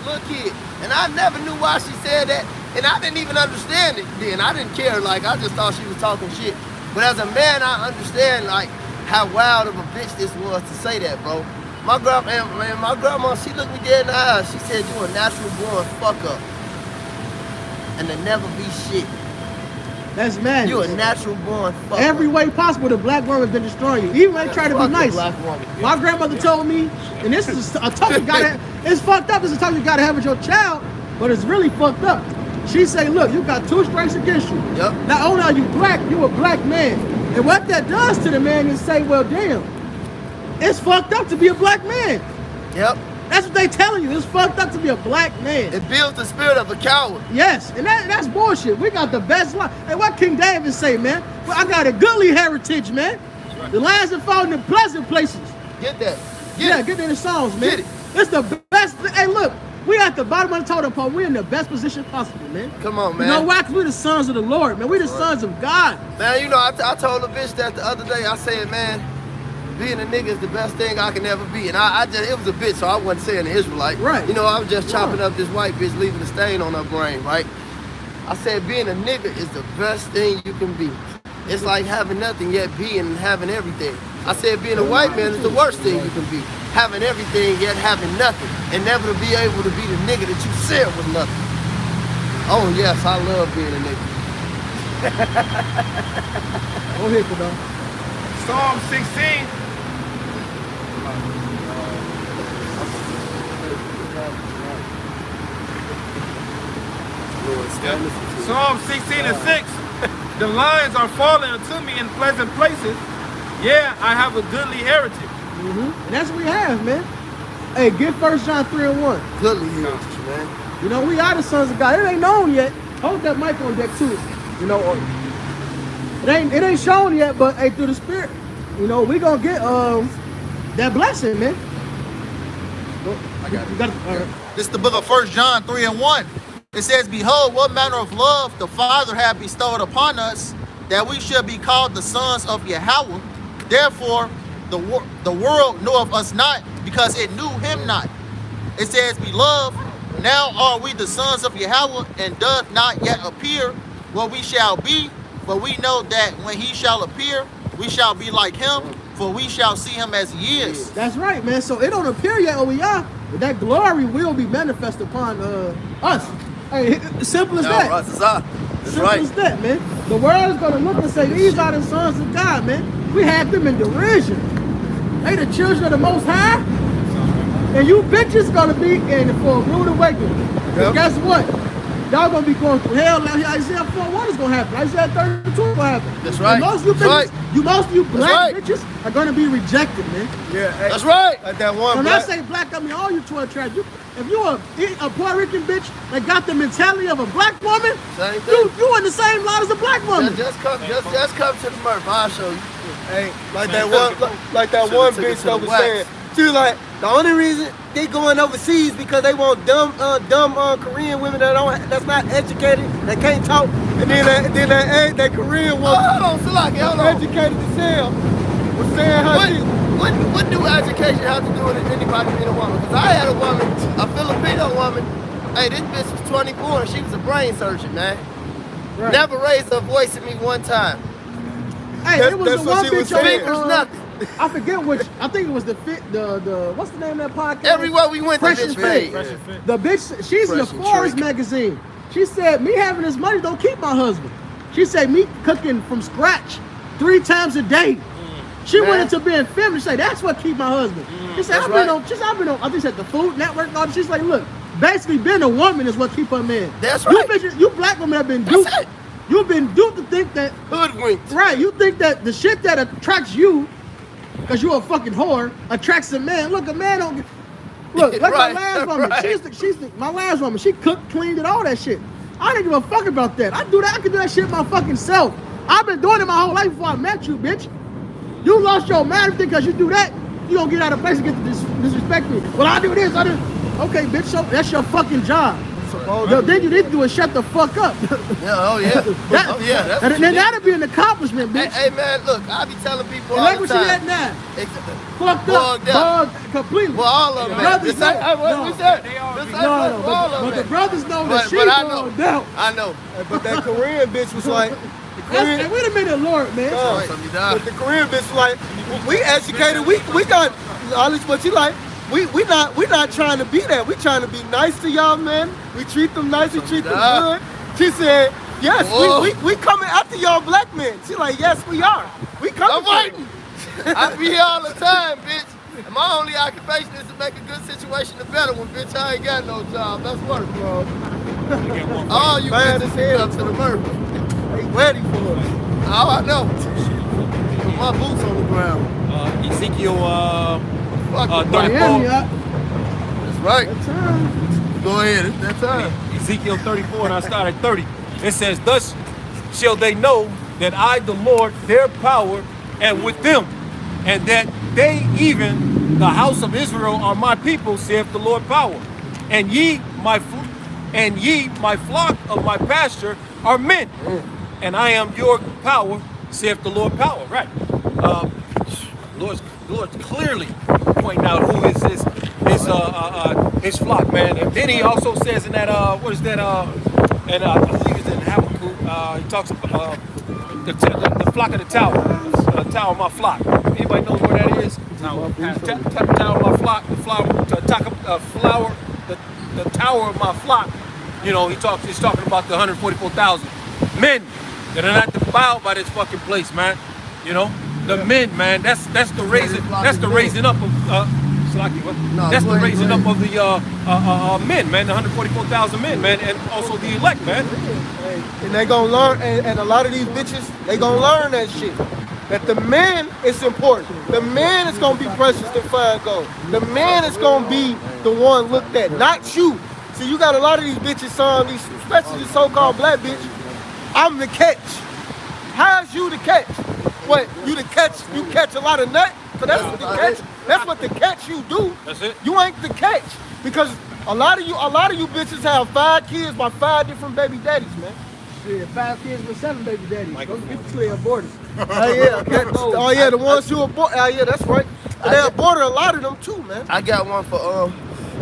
little kid. And I never knew why she said that. And I didn't even understand it then. I didn't care. Like, I just thought she was talking shit. But as a man, I understand, like, how wild of a bitch this was to say that, bro. My grandma, she looked me dead in the eyes. She said, you a natural born fuck up. And to never be shit. That's mad. You a natural born fuck Every up. way possible, the black woman's been destroying you. Even when they try to be nice. My grandmother told me, and this is a talk you gotta, it's fucked up. This is a talk you gotta have with your child, but it's really fucked up. She say, look, you got 2 strikes against you. Yep. Not only are you black, you a black man. And what that does to the man is say, well, damn, it's fucked up to be a black man. Yep. That's what they telling you. It's fucked up to be a black man. It builds the spirit of a coward. Yes, and that's bullshit. We got the best life. Hey, what King David say, man? Well, I got a goodly heritage, man. Right. The lions have fallen in pleasant places. Get that. Get it in the songs, man. Get it. It's the best. Hey, look. We at the bottom of the totem pole. We're in the best position possible, man. Come on, man. You know why? Because we're the sons of the Lord, man. We're the sons of God. Man, you know, I told a bitch that the other day. I said, man, being a nigga is the best thing I can ever be. And it was a bitch, so I wasn't saying the Israelite. Right. You know, I was just chopping up this white bitch, leaving a stain on her brain, right? I said, being a nigga is the best thing you can be. It's like having nothing yet being and having everything. I said being a white man is the worst thing you can be. Having everything yet having nothing. And never to be able to be the nigga that you said was nothing. Oh yes, I love being a nigga. Go ahead, Kadam. Psalm 16. Psalm 16 and 6. The lions are falling unto me in pleasant places. Yeah, I have a goodly heritage. And that's what we have, man. Hey, get 1 John 3 and 1. Goodly heritage, man. You know, we are the sons of God. It ain't known yet. Hold that mic on deck too. You know, it ain't shown yet, but hey, through the Spirit, you know, we gonna get that blessing, man. I got it. You got it. All right. This is the book of 1 John 3:1. It says, behold, what manner of love the Father hath bestowed upon us, that we should be called the sons of Yahweh. Therefore, the world knoweth us not, because it knew him not. It says, beloved, now are we the sons of Yahweh, and doth not yet appear what we shall be. But we know that when he shall appear, we shall be like him, for we shall see him as he is. That's right, man. So it don't appear yet what we are, but that glory will be manifest upon us. Hey, simple as that. That's Simple right. as that, man. The world is going to look and say, these are the sons of God, man. We had them in derision. They the children of the Most High. And you bitches going to be in for a rude awakening. Yep. Guess what? Y'all going to be going through hell. Now, Isaiah 4:1 is going to happen. Isaiah 32 is going to happen. That's right. And most of you bitches, most of you black bitches are going to be rejected, man. Yeah, hey, That's right. like that one When black. I say black, I mean all you 12 tribes. If you're a Puerto Rican bitch that got the mentality of a black woman, Same thing. you in the same line as a black woman. Just come to the Murph. I'll show you. Hey, like that one bitch that was saying, she was like, the only reason they going overseas because they want dumb Korean women that's not educated, that can't talk, and then that Korean woman, hold on, hold on. educated as hell, was saying her shit. What do education have to do with anybody being a woman? Because I had a woman, a Filipino woman. Hey, this bitch was 24 and she was a brain surgeon, man. Right. Never raised her voice at me one time. Hey, it was the one bitch Fingers, nothing. I forget which. I think it was the what's the name of that podcast? Everywhere we went, Fresh the and bitch Fit. The bitch, she's in the Forbes magazine. She said, me having this money don't keep my husband. She said, me cooking from scratch 3 times a day. She went into being feminine. She said, that's what keep my husband. She said, I've been on, I think she said the Food Network and all that. She's like, look, basically being a woman is what keep her man. That's right. You black women have been duped. You've been duped to think that. Hoodwinked. Right, you think that the shit that attracts you, because you're a fucking whore, attracts a man. Look, a man don't get, look, like my last woman. Right. My last woman, she cooked, cleaned, and all that shit. I didn't give a fuck about that. I can do that shit my fucking self. I've been doing it my whole life before I met you, bitch. You lost your mind because you do that, you gonna get out of place and get to disrespect me. Well, I do this, I do. Okay, bitch, so that's your fucking job. The thing you need to do is shut the fuck up. Yeah, then that'll be an accomplishment, bitch. Hey, man, look, I be telling people all like the what time. you at now. Fucked up, bugged completely. Well, all of them, man. Brothers but the brothers know that she bugged out. I know. But that Korean bitch was like, Hey, wait a minute, Lord, man. But the Korean bitch was like, we educated, we got knowledge, but you like, we not trying to be that. We trying to be nice to y'all, man. We treat them nice, we treat them good. She said, yes, we coming after y'all black men. She like, yes, we are. We coming for you. I be here all the time, bitch. And my only occupation is to make a good situation a better one, bitch. I ain't got no job. That's work, bro. All you bitches come to the Murph. They ready for us. Oh, I know. With my boots on the ground. Ezekiel 34. That's right. That's time. Go ahead, it's that time. Ezekiel 34, and I start at 30. It says, thus shall they know that I, the Lord, their power, am with them, and that they, even the house of Israel, are my people, saith the Lord power. And ye, my flock of my pasture, are men, and I am your power, saith the Lord power. Right. Lord's clearly pointing out who is his flock, man. And then he also says in that what is that and I believe it's in Habakkuk, he talks about the flock of the tower, tower of my flock. Anybody knows where that is? Tower of my flock, the tower of my flock. You know, he's talking about the 144,000 men that are not defiled by this fucking place, man. You know, the men, man. That's the raising up of that's the raising up of the men, man. The 144,000 men, man, and also the elect, man. And they gonna learn, and a lot of these bitches, they gonna learn that shit. That the man is important. The man is gonna be precious to fine gold. The man is gonna be the one looked at, not you. See, you got a lot of these bitches on these, especially the so-called black bitch. I'm the catch. How's you the catch? What, you the catch? You catch a lot of nut? So that's what the catch. That's what the catch you do. That's it. You ain't the catch because A lot of you bitches have 5 kids by 5 different baby daddies, man. Yeah, 5 kids with 7 baby daddies. Those people clear aborted. Oh yeah, the ones who abort. Oh yeah, that's right. But they aborted a lot of them too, man. I got one for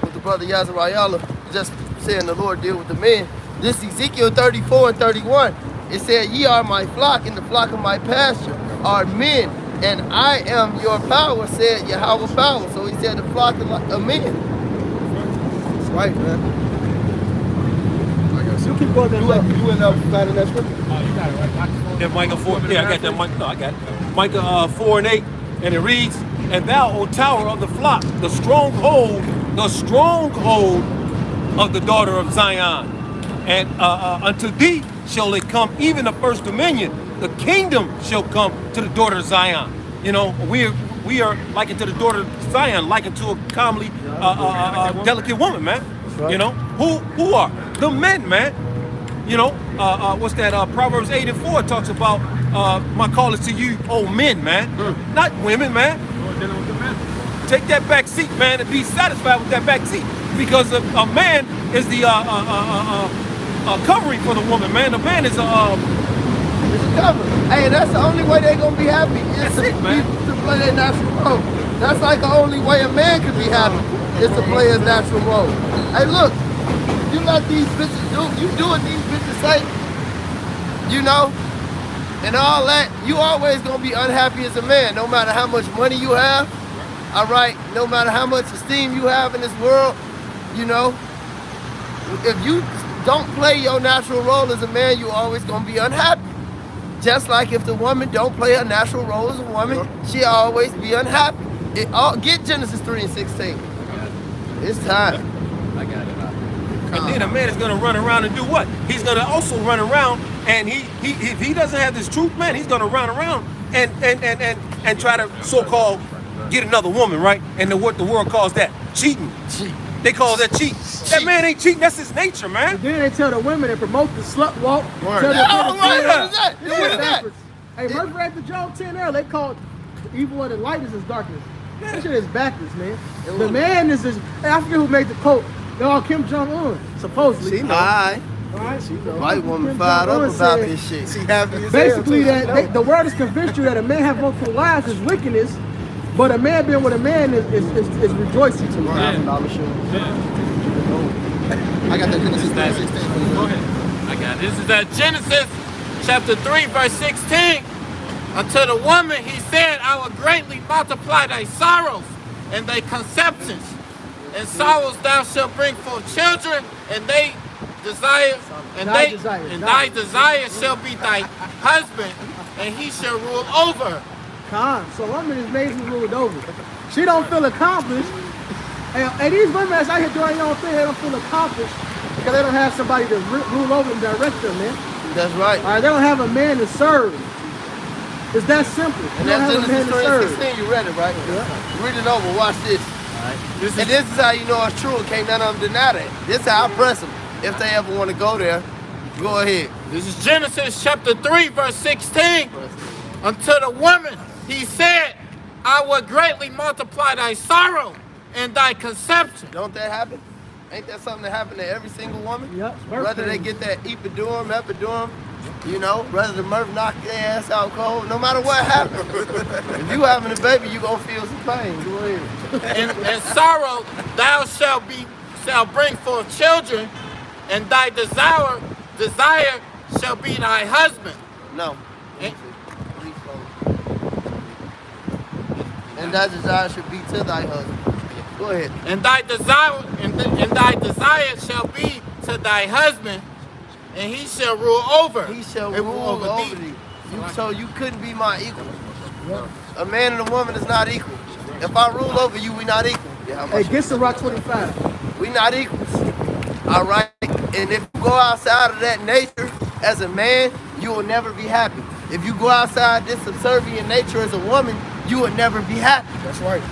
with the brother Yazarayala, just saying the Lord deal with the men. This Ezekiel 34 and 31. It said, ye are my flock, and the flock of my pasture are men, and I am your power, said Yahweh power. So he said the flock of men. That's right, man. You keep going there. You end up finding that scripture. That Micah 4, yeah, I got that. No, I got it. Micah 4 and 8, and it reads, and thou, O tower of the flock, the stronghold of the daughter of Zion, and unto thee shall it come, even the first dominion. The kingdom shall come to the daughter of Zion. You know, we are likened to the daughter of Zion, likened to a comely, delicate woman, man. Right. You know, who are the men, man? You know, what's that? Proverbs 8 and 4 talks about my call is to you, oh men, man, not women, man. Take that back seat, man, and be satisfied with that back seat, because a man is the covering for the woman, man. The man is It's a cover. Hey, that's the only way they're gonna be happy. Is to play their natural role. That's like the only way a man can be happy is to play his natural role. Hey, look, you let these bitches you do what these bitches say, you know, and all that. You always gonna be unhappy as a man, no matter how much money you have. All right, no matter how much esteem you have in this world, you know, if you don't play your natural role as a man, you always gonna be unhappy. Just like if the woman don't play her natural role as a woman, she'll always be unhappy. Get Genesis 3 and 16. It's time. I got it. And then a man is gonna run around and do what? He's gonna also run around, and if he doesn't have this truth, man, he's gonna run around and try to so-called get another woman, right? And what the world calls that cheating. They call that cheat. That man ain't cheating. That's his nature, man. And then they tell the women that promote the slut walk. What is that? What is that? Hey, Murphy at the Job 10 there, they call the evil of the light is his darkness. That shit is backwards, man. The man is this. Hey, I forget who made the quote. Y'all Kim Jong-un, supposedly. She know. Alright. She know. White woman fired up about this shit. She happy as basically, hell, the world has convinced you that a man have multiple lives is wickedness, but a man being with a man is rejoicing to him. I got that Genesis 16. Go ahead. I got it. This is that Genesis chapter 3, verse 16. Unto the woman he said, I will greatly multiply thy sorrows and thy conceptions. And sorrows thou shalt bring forth children, and thy desire shall be thy husband, and he shall rule over. So a woman is made to rule over. She don't feel accomplished. And these women that's out here doing their own thing, they don't feel accomplished because they don't have somebody to rule over and direct them, man. That's right. All right, they don't have a man to serve. It's that simple. And that's Genesis 3:16. You read it, right? Yeah. Read it over. Watch this. This is how you know it's true. Can't none of them deny that. This is how I press them. If they ever want to go there, go ahead. This is Genesis chapter 3, verse 16. Unto the woman he said, I will greatly multiply thy sorrow and thy conception. Don't that happen? Ain't that something that happen to every single woman? Yep. Whether they get that epidural, you know, whether the Murph knock their ass out cold, no matter what happens. If you having a baby, you gonna feel some pain. Go ahead. And sorrow thou shalt bring forth children, and thy desire shall be thy husband. No. And thy desire should be to thy husband. Go ahead. And thy desire shall be to thy husband, and he shall rule over. He shall rule over thee. So you couldn't be my equal. A man and a woman is not equal. If I rule over you, we not equal. Hey, get the rock 25. We not equals. All right. And if you go outside of that nature as a man, you will never be happy. If you go outside this subservient nature as a woman, you will never be happy. That's right.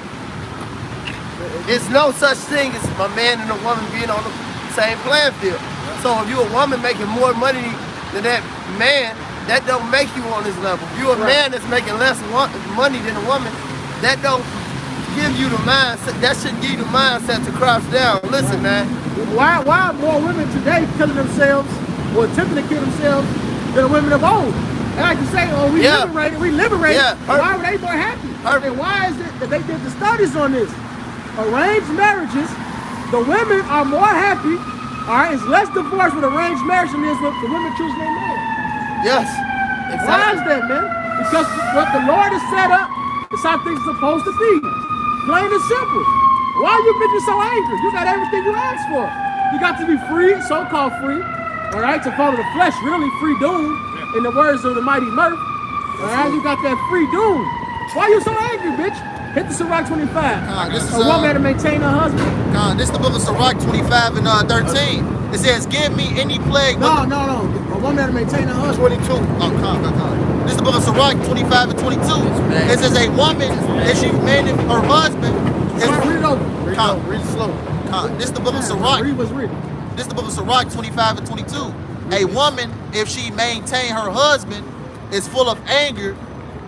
It's no such thing as a man and a woman being on the same playing field. So if you're a woman making more money than that man, that don't make you on his level. If you're a man that's making less money than a woman, that don't give you the mindset. That shouldn't give you the mindset to crouch down. Listen, man. Why are more women today killing themselves or attempting to kill themselves than the women of old? And like you say, oh, we liberated. Yeah. Why were they more happy? And why is it that they did the studies on this? Arranged marriages, the women are more happy. All right, it's less divorce with arranged marriage than it is with the women choosing their man. Yes. Exactly. Why is that, man? Because what the Lord has set up is how things are supposed to be. Plain and simple. Why are you bitches so angry? You got everything you asked for. You got to be free, so-called free, all right, to follow the flesh, really free doom, in the words of the mighty Murph. All right, you got that free doom. Why are you so angry, bitch? Hit the Sirach 25. A woman to maintain her husband. This is the book of Sirach 25 and 13. It says, give me any plague. No. A woman to maintain her husband. 22. Oh, this is the book of Sirach 25 and 22. It says, a woman, if she made her husband. Read it over. Read it slow. This is the book of Sirach. Read what's written. This is the book of Sirach 25 and 22. A woman, if she maintain her husband, is full of anger,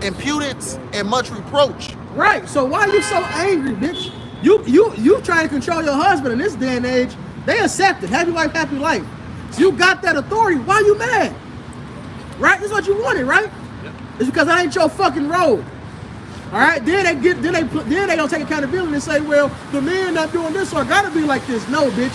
impudence, and much reproach. Right. So why are you so angry, bitch? You trying to control your husband in this day and age. They accept it. Happy wife, happy life. So you got that authority. Why are you mad? Right? This is what you wanted, right? Yep. It's because that ain't your fucking role. All right. Then they don't take accountability and say, well, the man not doing this, so I gotta be like this. No, bitch.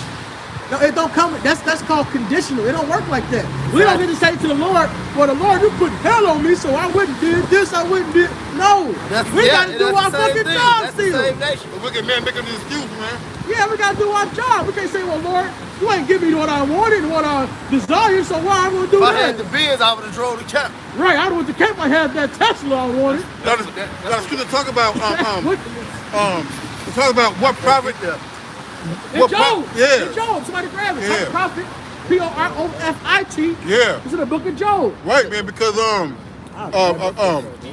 No, it don't come. That's called conditional. It don't work like that. We don't get to say to the Lord, well, the Lord, you put hell on me, so I wouldn't do this, I wouldn't do. No, we got to do our fucking job still. But look at man making the excuse, man. Yeah, we got to do our job. We can't say, well, Lord, you ain't give me what I wanted and what I desired, so why I'm going to do that? If I had the Benz, I would have drove the cap. Right, I would have kept I had that Tesla I wanted. That's good to talk about. Talk about what prophet. In Job. In Job. Somebody grab it. Yeah. Prophet. P-O-R-O-F-I-T. Yeah. It's in the book of Job. Right, man, because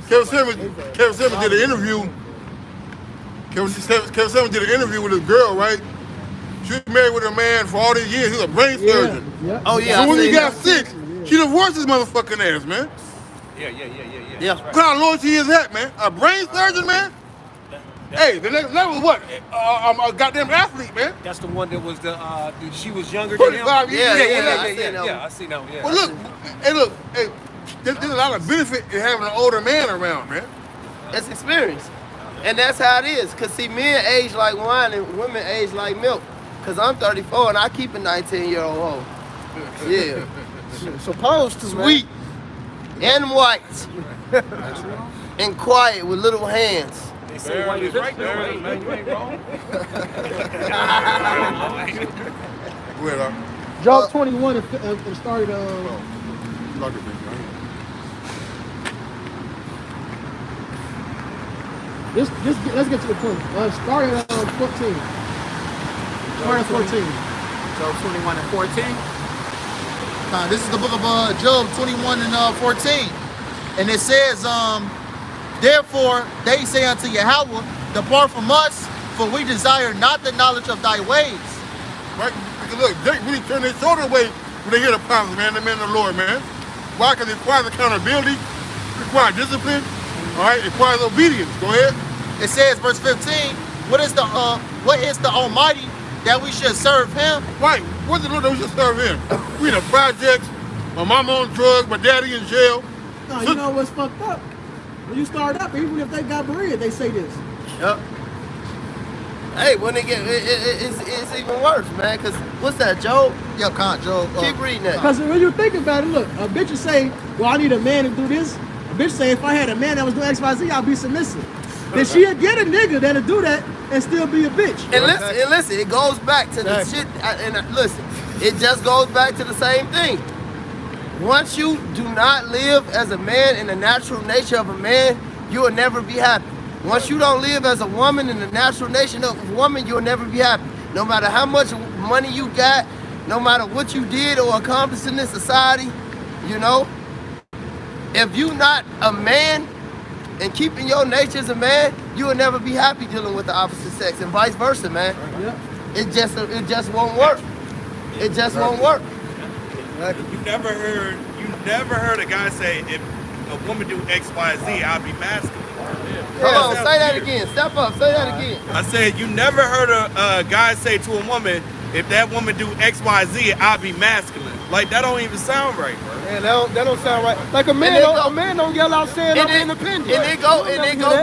Kevin Simmons did an interview. Kevin Simmons did an interview with this girl, right? She was married with a man for all these years. He was a brain surgeon. Yeah. Oh, yeah. So when he got sick, she divorced his motherfucking ass, man. Yeah. What kind of loyalty is that, man? A brain surgeon, man? Hey, the next level is what? A goddamn athlete, man. That's the one that was she was younger than him. 25 years. Yeah, I see now. Yeah. Well, hey, there's a lot of benefit in having an older man around, man. It's experience. And that's how it is. Because, see, men age like wine and women age like milk. Because I'm 34 and I keep a 19-year-old hoe. Yeah. Supposed to, Sweet. And white. And quiet with little hands. They say white is right there, man. You ain't wrong. Job 21 and started. Let's get to the point. Started at 14. Start at 14. Job 21 and 14. This is the book of Job 21 and 14. And it says, therefore they say unto Yahweh, depart from us, for we desire not the knowledge of thy ways. Right? Because look, they really turn their shoulder away when they hear the prophets, man, the men of the Lord, man. Why? Because it requires accountability, it requires discipline, all right? It requires obedience. Go ahead. It says, verse 15, what is the Almighty that we should serve him? Right. What's the Lord that we should serve him? We in the projects, my mama on drugs, my daddy in jail. No, you know what's fucked up? When you start up, even if they got bread, they say this. Yep. Hey, when they get, it's even worse, man. Because what's that, Job? Yeah, Job. Keep reading that. Because when you think about it, look, a bitch will say, well, I need a man to do this. A bitch say, if I had a man that was doing X, Y, Z, I'd be submissive. Then she'll get a nigga that'll do that and still be a bitch. And listen, it goes back to the shit. Listen, it just goes back to the same thing. Once you do not live as a man in the natural nature of a man, you will never be happy. Once you don't live as a woman in the natural nature of a woman, you'll never be happy. No matter how much money you got, no matter what you did or accomplished in this society, you know, if you're not a man and keeping your nature as a man, you will never be happy dealing with the opposite sex, and vice versa, man. Yep. It just won't work. It just won't work. You never heard a guy say, if a woman do X, Y, Z, I'll be masculine. Come on, on, say that again. Step up, say that again. I said, you never heard a guy say to a woman, if that woman do X, Y, Z, I'll be masculine. Like, that don't even sound right, bro. Man, that don't sound right. Like a man don't yell out saying I'm independent. And it goes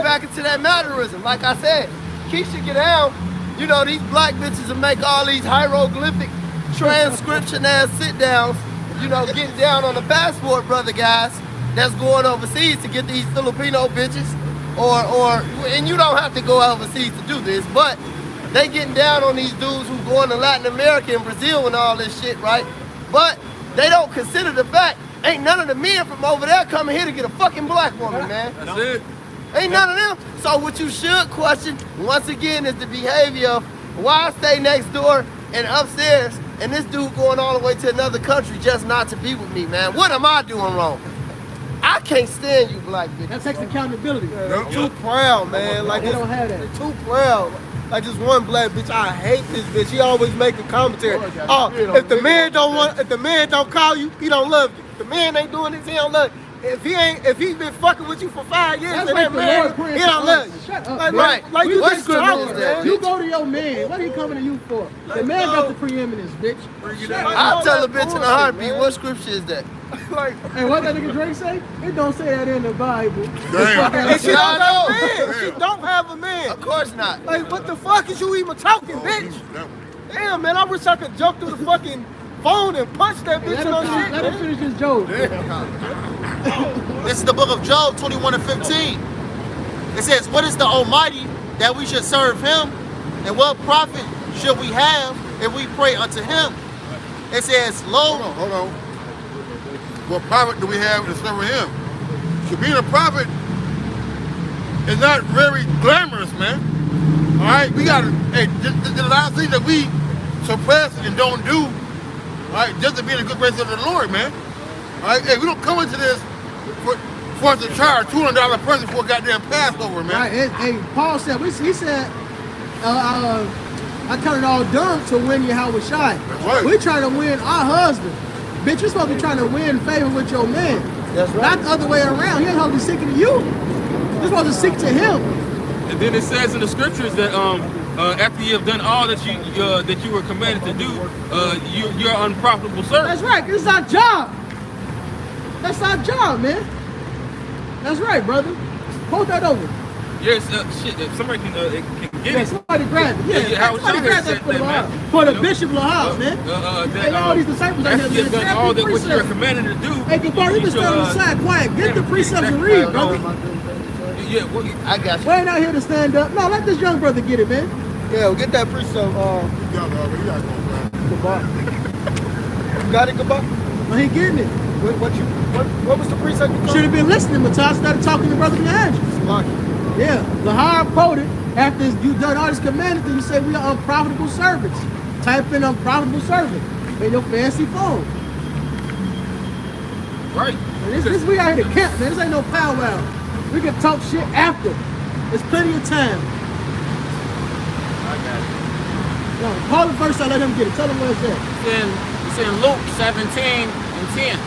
back into that mannerism. Like I said, Keisha get down, you know, these black bitches will make all these hieroglyphic transcription ass sit downs, you know, getting down on the passport, brother guys, that's going overseas to get these Filipino bitches. And you don't have to go overseas to do this, but they getting down on these dudes who going to Latin America and Brazil and all this shit, right? But they don't consider the fact, ain't none of the men from over there coming here to get a fucking black woman, man. That's it. Ain't none of them. So what you should question, once again, is the behavior of why I stay next door and upstairs, and this dude going all the way to another country just not to be with me, man. What am I doing wrong? I can't stand you black bitches. That takes accountability. Too proud, man. Like they don't have that. They're too proud. Like this one black bitch, I hate this bitch. He always making commentary. Oh, if the man don't call you, he don't love you. If the man ain't doing this, he don't love you. If he been fucking with you for 5 years, and that man, he don't love you. Shut up, Like, right. like you What just scripture talking, is that? man. You go to your man. What are he coming to you for? The man got the preeminence, bitch. I'll tell a bitch in a heartbeat, what scripture is that? Like, Hey, what that nigga Drake say? It don't say that in the Bible. Damn. and she don't have a man. She don't have a man. Of course not. Like, what the fuck is you even talking, bitch? Damn, man, I wish I could jump through the fucking phone and punch that bitch in her shit. Let him finish his joke. This is the book of Job 21 and 15. It says, what is the Almighty that we should serve him? And what profit should we have if we pray unto him? It says, lo, Hold on. What profit do we have to serve him? So being a prophet is not very glamorous, man. All right, we gotta, hey, there's a lot of things that we suppress and don't do, all right, just to be in a good grace of the Lord, man. All right, hey, we don't come into this for us to charge $200 person for a goddamn Passover, man. Right, hey, Paul said, he said, I count it all done to win your house with shy. That's right. We're trying to win our husband. Bitch, you're supposed to be trying to win favor with your man. That's right. Not the other way around. He ain't supposed to be seeking to you. You're supposed to seek to him. And then it says in the scriptures that after you have done all that you were commanded to do, you're unprofitable servant. That's right. This is our job. That's our job, man. That's right, brother. Hold that over. Yes, shit. If somebody can get Yeah, it. somebody grab it. Yeah, Howard somebody Shire grab said that for the that, Lord. man. For the You know, Bishop of the house, man. Hey, all these disciples out here after you've being done all that what precepts. you're commanded to do. Hey, Gabar, you can stand on the side quiet. Get the precepts and read, brother. Yeah, well, I got We you. ain't out here to stand up. No, let this young brother get it, man. Yeah, well, get that precept. You gotta go, man. You got it, Gabar? Well, he getting it. What was the precept? You Should have been listening, Matas, instead of talking to brother behind you. Yeah, Lahar quoted, after you done all this commanded, then you say we are unprofitable servants. Type in unprofitable servant in your fancy phone. right. And this we out here to camp, man. This ain't no powwow. We can talk shit after. There's plenty of time. I got it. No, call the verse, I let him get it. Tell him where it's at. It's in Luke 17 and 10.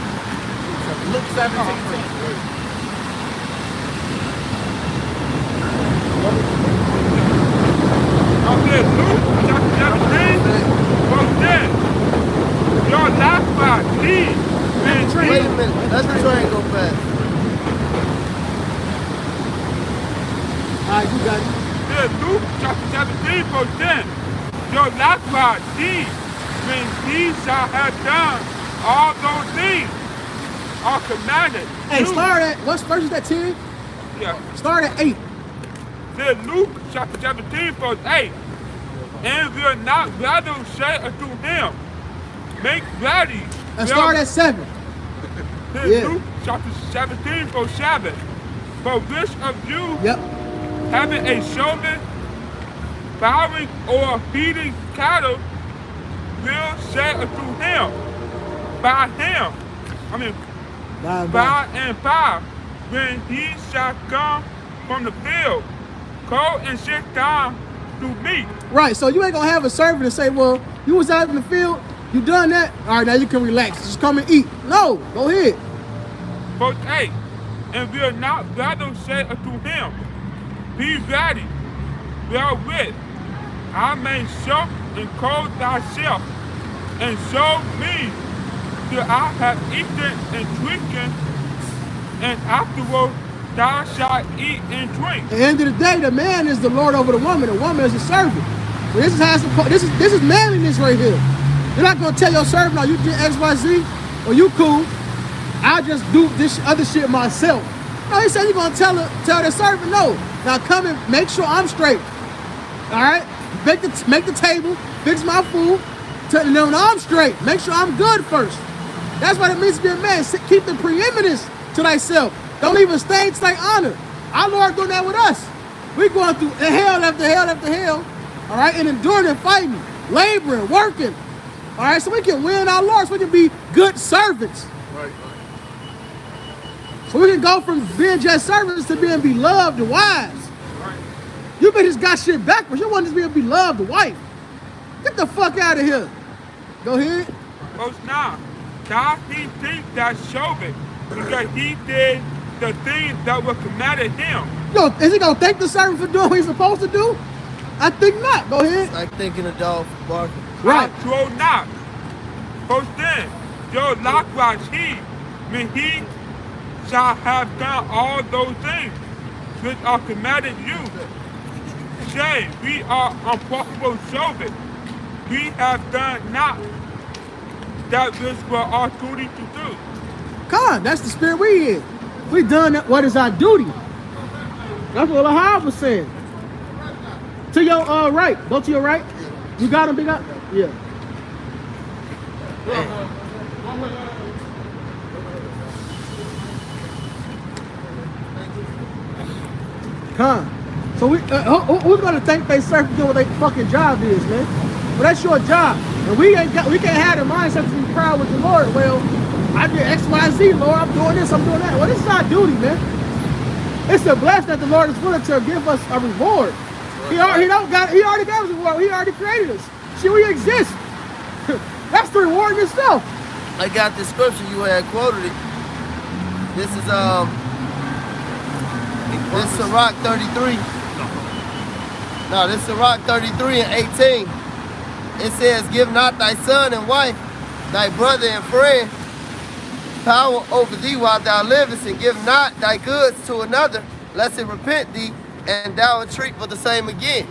Luke 17 and 10. I'm there, Luke, chapter 17, verse 10. Your life by me. Wait a minute, let the train go fast. All right, you got it. Yeah, Luke chapter 17, verse 10. Your life by thee, when he shall have done all those things are commanded. Hey, start at, what verse is that, 10? Yeah. Start at 8. Said Luke chapter 17, verse 8. And will not rather say unto him, make ready. And start at 7. Said Yeah. Luke chapter 17, verse 7. For which of you, Yep. having a showman, plowing or feeding cattle, will say unto him, by him, by and by, when he shall come from the field, go and sit down to meat. Right, so you ain't gonna have a servant and say, well, you was out in the field, you done that, all right, now you can relax, just come and eat. No, go ahead. Verse 8, and will not rather say unto him, Be ready, wherewith I may show and clothe thyself, and show me till I have eaten and drinking, and afterward thou shalt eat and drink. At the end of the day, the man is the Lord over the woman is a servant. So this is how this is manliness right here. You're not gonna tell your servant, no, you did X, Y, Z, or you cool. I'll just do this other shit myself. No, he said you're gonna tell the servant, no. Now come and make sure I'm straight. All right? Make the table, fix my food, tell them I'm straight. Make sure I'm good first. That's what it means to be a man. Keep the preeminence to thyself. Don't even stain thy honor. Our Lord doing that with us. We're going through hell after hell after hell, all right, and enduring and fighting, laboring, working, all right, so we can win our Lord, so we can be good servants. Right. So we can go from being just servants to being beloved wives. Right. You just got shit backwards. You want to be a beloved wife. Get the fuck out of here. Go ahead. Verse 9. Thou he think that showed it, because he did the things that were commanded him. Yo, is he gonna thank the servant for doing what he's supposed to do? I think not. Go ahead. It's like thinking a dog for barking. Right. I troll not. Verse 10. Yo, likewise he, when he shall have done all those things which are commanded you, say, we are unprofitable servants. We have done not that which were our duty to do. Come on, that's the spirit we in. We done what is our duty. That's what Lahab was saying. To your right. Go to your right. You got him, big up? Yeah. Come. So who's gonna thank they serve for doing what their fucking job is, man? Well, that's your job. And we can't have the mindset to be proud with the Lord. Well, I did X, Y, Z, Lord. I'm doing this, I'm doing that. Well, this is our duty, man. It's a blessing that the Lord is willing to give us a reward. He already gave us a reward. He already created us. See, we exist. That's the reward in itself. I got the scripture you had quoted it. This is Sirach 33. No, this is Sirach 33 and 18. It says, give not thy son and wife, thy brother and friend, power over thee while thou livest, and give not thy goods to another, lest it repent thee, and thou entreat for the same again.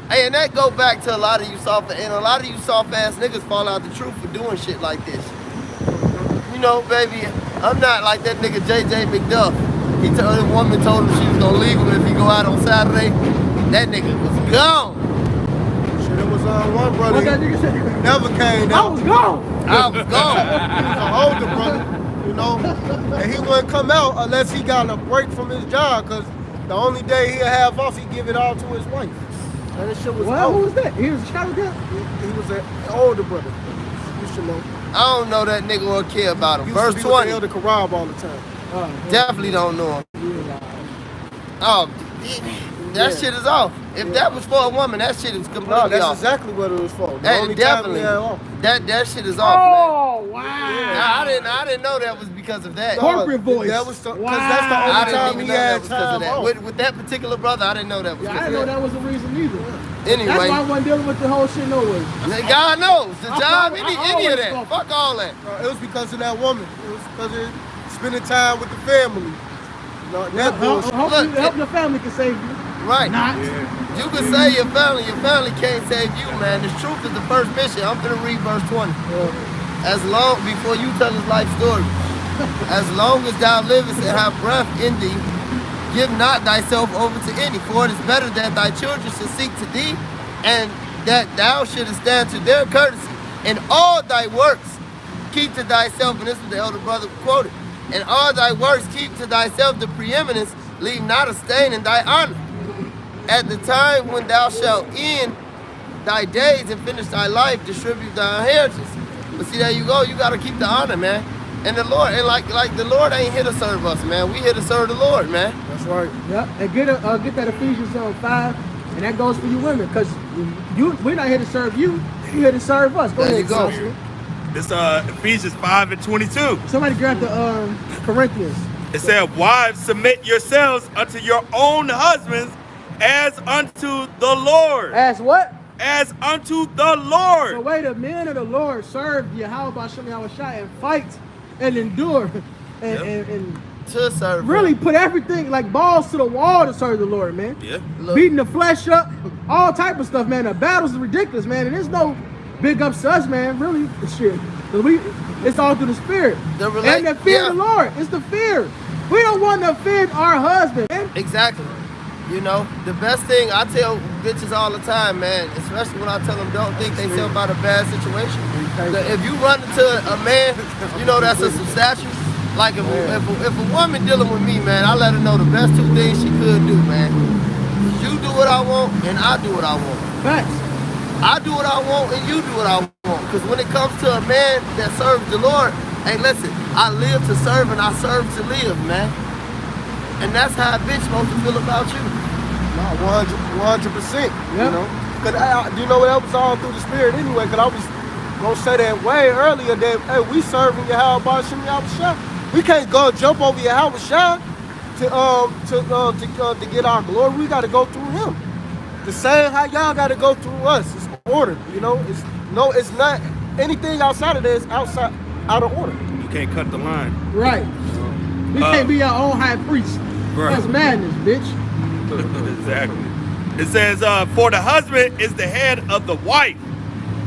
Hey, and that go back to a lot of you soft-ass niggas fall out the truth for doing shit like this. You know, baby, I'm not like that nigga JJ McDuff. The woman told him she was gonna leave him if he go out on Saturday. That nigga was gone. Shit, it was one brother. What that nigga said? Never came I down. was gone. I was gone. He was an older brother, you know, and he wouldn't come out unless he got a break from his job, because the only day he'll have off, he give it all to his wife. And this shit was Well, who over. was that? He was a child girl? He was an older brother. You should know. I don't know that nigga or care about him. He Verse used to be with 20. the Elder Karab all the time. Definitely don't know him. Oh, that shit is off. If that was for a woman, that shit is completely No, that's off. exactly what it was for. The That only definitely. time he had off. That shit is off, Oh, wow. man. Nah, I didn't know that was because of that. Corporate voice. That was because Wow. that's the I only didn't time even he know that had was because of time that. off. With that particular brother, I didn't know that was Yeah, I because didn't know of that was the reason either. that. That's why I Anyway, wasn't dealing with the whole shit no way. God knows. The I job, always- any I of always that. thought- Fuck all that. It was because of that woman. It was because of spending time with the family. No, that bullshit. Hope your family can save you. Right. Not. You can save your family can't save you, man. The truth is the first mission. I'm gonna read verse 20. As long, before you tell his life story, as long as thou livest and have breath in thee, give not thyself over to any, for it is better that thy children should seek to thee, and that thou shouldest stand to their courtesy. In all thy works, keep to thyself, and this is the elder brother quoted, in all thy works, keep to thyself the preeminence, leave not a stain in thy honor. At the time when thou shalt end thy days and finish thy life, distribute thy inheritance. But see, there you go. You got to keep the honor, man. And the Lord, and like the Lord ain't here to serve us, man. We here to serve the Lord, man. That's right. Yep. And get that Ephesians 5, and that goes for you women, because we're not here to serve you. You're here to serve us. Go There ahead, you go. Joshua. This Ephesians 5 and 22. Somebody grab the Corinthians. It said, wives, submit yourselves unto your own husbands as unto the Lord. As what? As unto the Lord. So wait, the men of the Lord serve Yahweh Hashem Yahushua and fight and endure and To serve. really put everything like balls to the wall to serve the Lord, man. Yeah. Look, Beating the flesh up, all type of stuff, man. The battles are ridiculous, man. And there's no big ups to us, man. Really, shit. It's all through the Spirit. And the fear of the Lord. It's the fear. We don't want to offend our husband, man. Exactly. You know, the best thing I tell bitches all the time, man, especially when I tell them don't think they self out a bad situation. If you run into a man, you know, that's a substantial, like if a woman dealing with me, man, I let her know the best two things she could do, man. You do what I want and I do what I want. Facts. I do what I want and you do what I want. Because when it comes to a man that serves the Lord, hey, listen, I live to serve and I serve to live, man. And that's how a bitch supposed to feel about you. No, 100%. You know, cause you know what? That was all through the Spirit anyway. Cause I was gonna say that way earlier that hey, we serving Yahweh Hashem Yahushua. We can't go jump over Yahushua to get our glory. We got to go through Him. The same how y'all got to go through us. It's ordered. You know, it's not anything outside of this out of order. You can't cut the line. Right. We can't be our own high priest. Right. That's madness, bitch. Exactly. It says, for the husband is the head of the wife,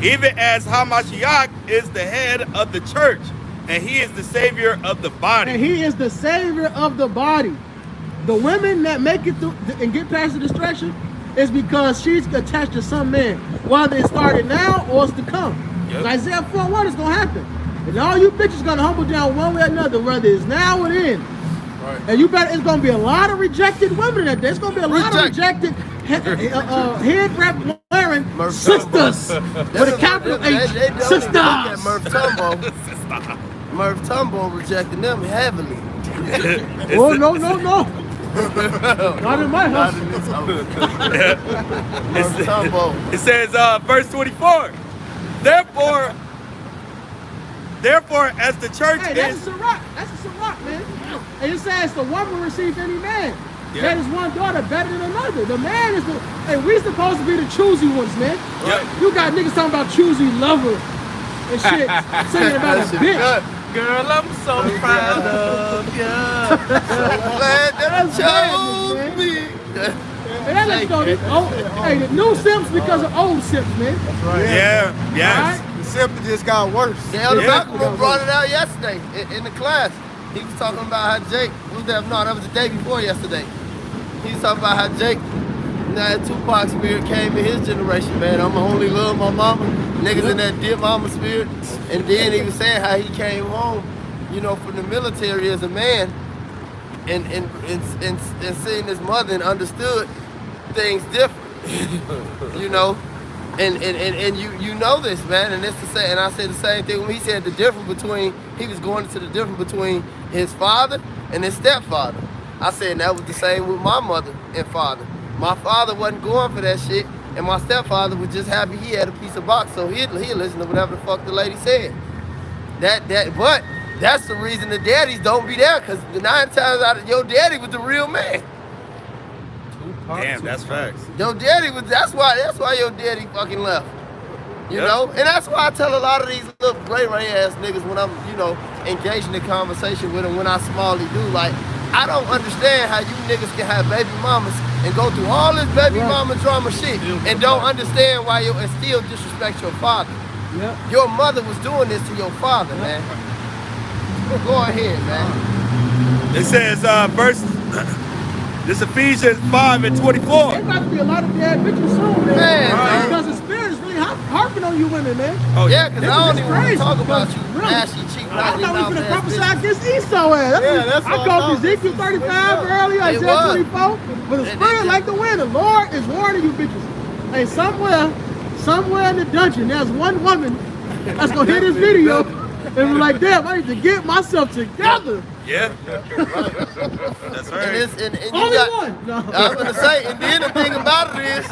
even as Hamashiach is the head of the church, and he is the savior of the body. And he is the savior of the body. The women that make it through and get past the destruction is because she's attached to some man, whether it started now or it's to come. Yep. Isaiah 4:1 is going to happen. And all you bitches going to humble down one way or another, whether it's now or then. Right. And you better, it's going to be a lot of rejected women in there. There's going to be a lot of rejected head wrap wearing sisters with a capital H. Sisters. Murph Tumbo. Murph Tumbo rejecting them heavily. Oh, no. Not in my house. Murph Tumbo. It says, verse 24, Therefore, as the church that's a Sirach. That's a Sirach, man. And it says the woman receives any man. Yeah. That is one daughter better than another. The man is the. Hey, we supposed to be the choosy ones, man. Yep. You got niggas talking about choosy lover and shit, singing about a bitch. Girl, I'm so proud of you. Glad that you chose me. And that lets you know, hey, the new simps because of old simps, man. That's right. Yeah, yes. Right? The simp just got worse. The Elder Malcolm brought it out yesterday in the class. He was talking about how Jake, that was the day before yesterday. He was talking about how Jake, that Tupac spirit came in his generation, man. I'm only love my mama. Niggas in that dear mama spirit. And then he was saying how he came home, you know, from the military as a man and seeing his mother and understood things different. You know? And you know this, man, and it's the same. And I said the same thing when he said the difference between, he was going into the difference between his father and his stepfather. I said that was the same with my mother and father. My father wasn't going for that shit, and my stepfather was just happy he had a piece of box, so he'd listen to whatever the fuck the lady said. But that's the reason the daddies don't be there, because 9 times out of your daddy was the real man. Damn, that's facts. Your daddy was, that's why your daddy fucking left. You know? And that's why I tell a lot of these little gray ass niggas when I'm, you know, engaging in conversation with them when I smallly do, like, I don't understand how you niggas can have baby mamas and go through all this baby mama drama shit and don't understand why you and still disrespect your father. Yep. Your mother was doing this to your father, man. Go ahead, man. It says, this Ephesians 5:24. There's about to be a lot of bad bitches soon, man. Because the spirit is really harping on you women, man. Oh, yeah, because I don't even want to talk about you. Really? Ashy cheek, I thought we were going to prophesy against Esau ass. I called Ezekiel 35 earlier, Isaiah 24. But the spirit like the wind. The Lord is warning you bitches. Hey, somewhere in the dungeon, there's one woman that's going to hear this video and be like, damn, I need to get myself together. Yeah. That's right. And you Only got, one. No. I was going to say, and then the thing about it is,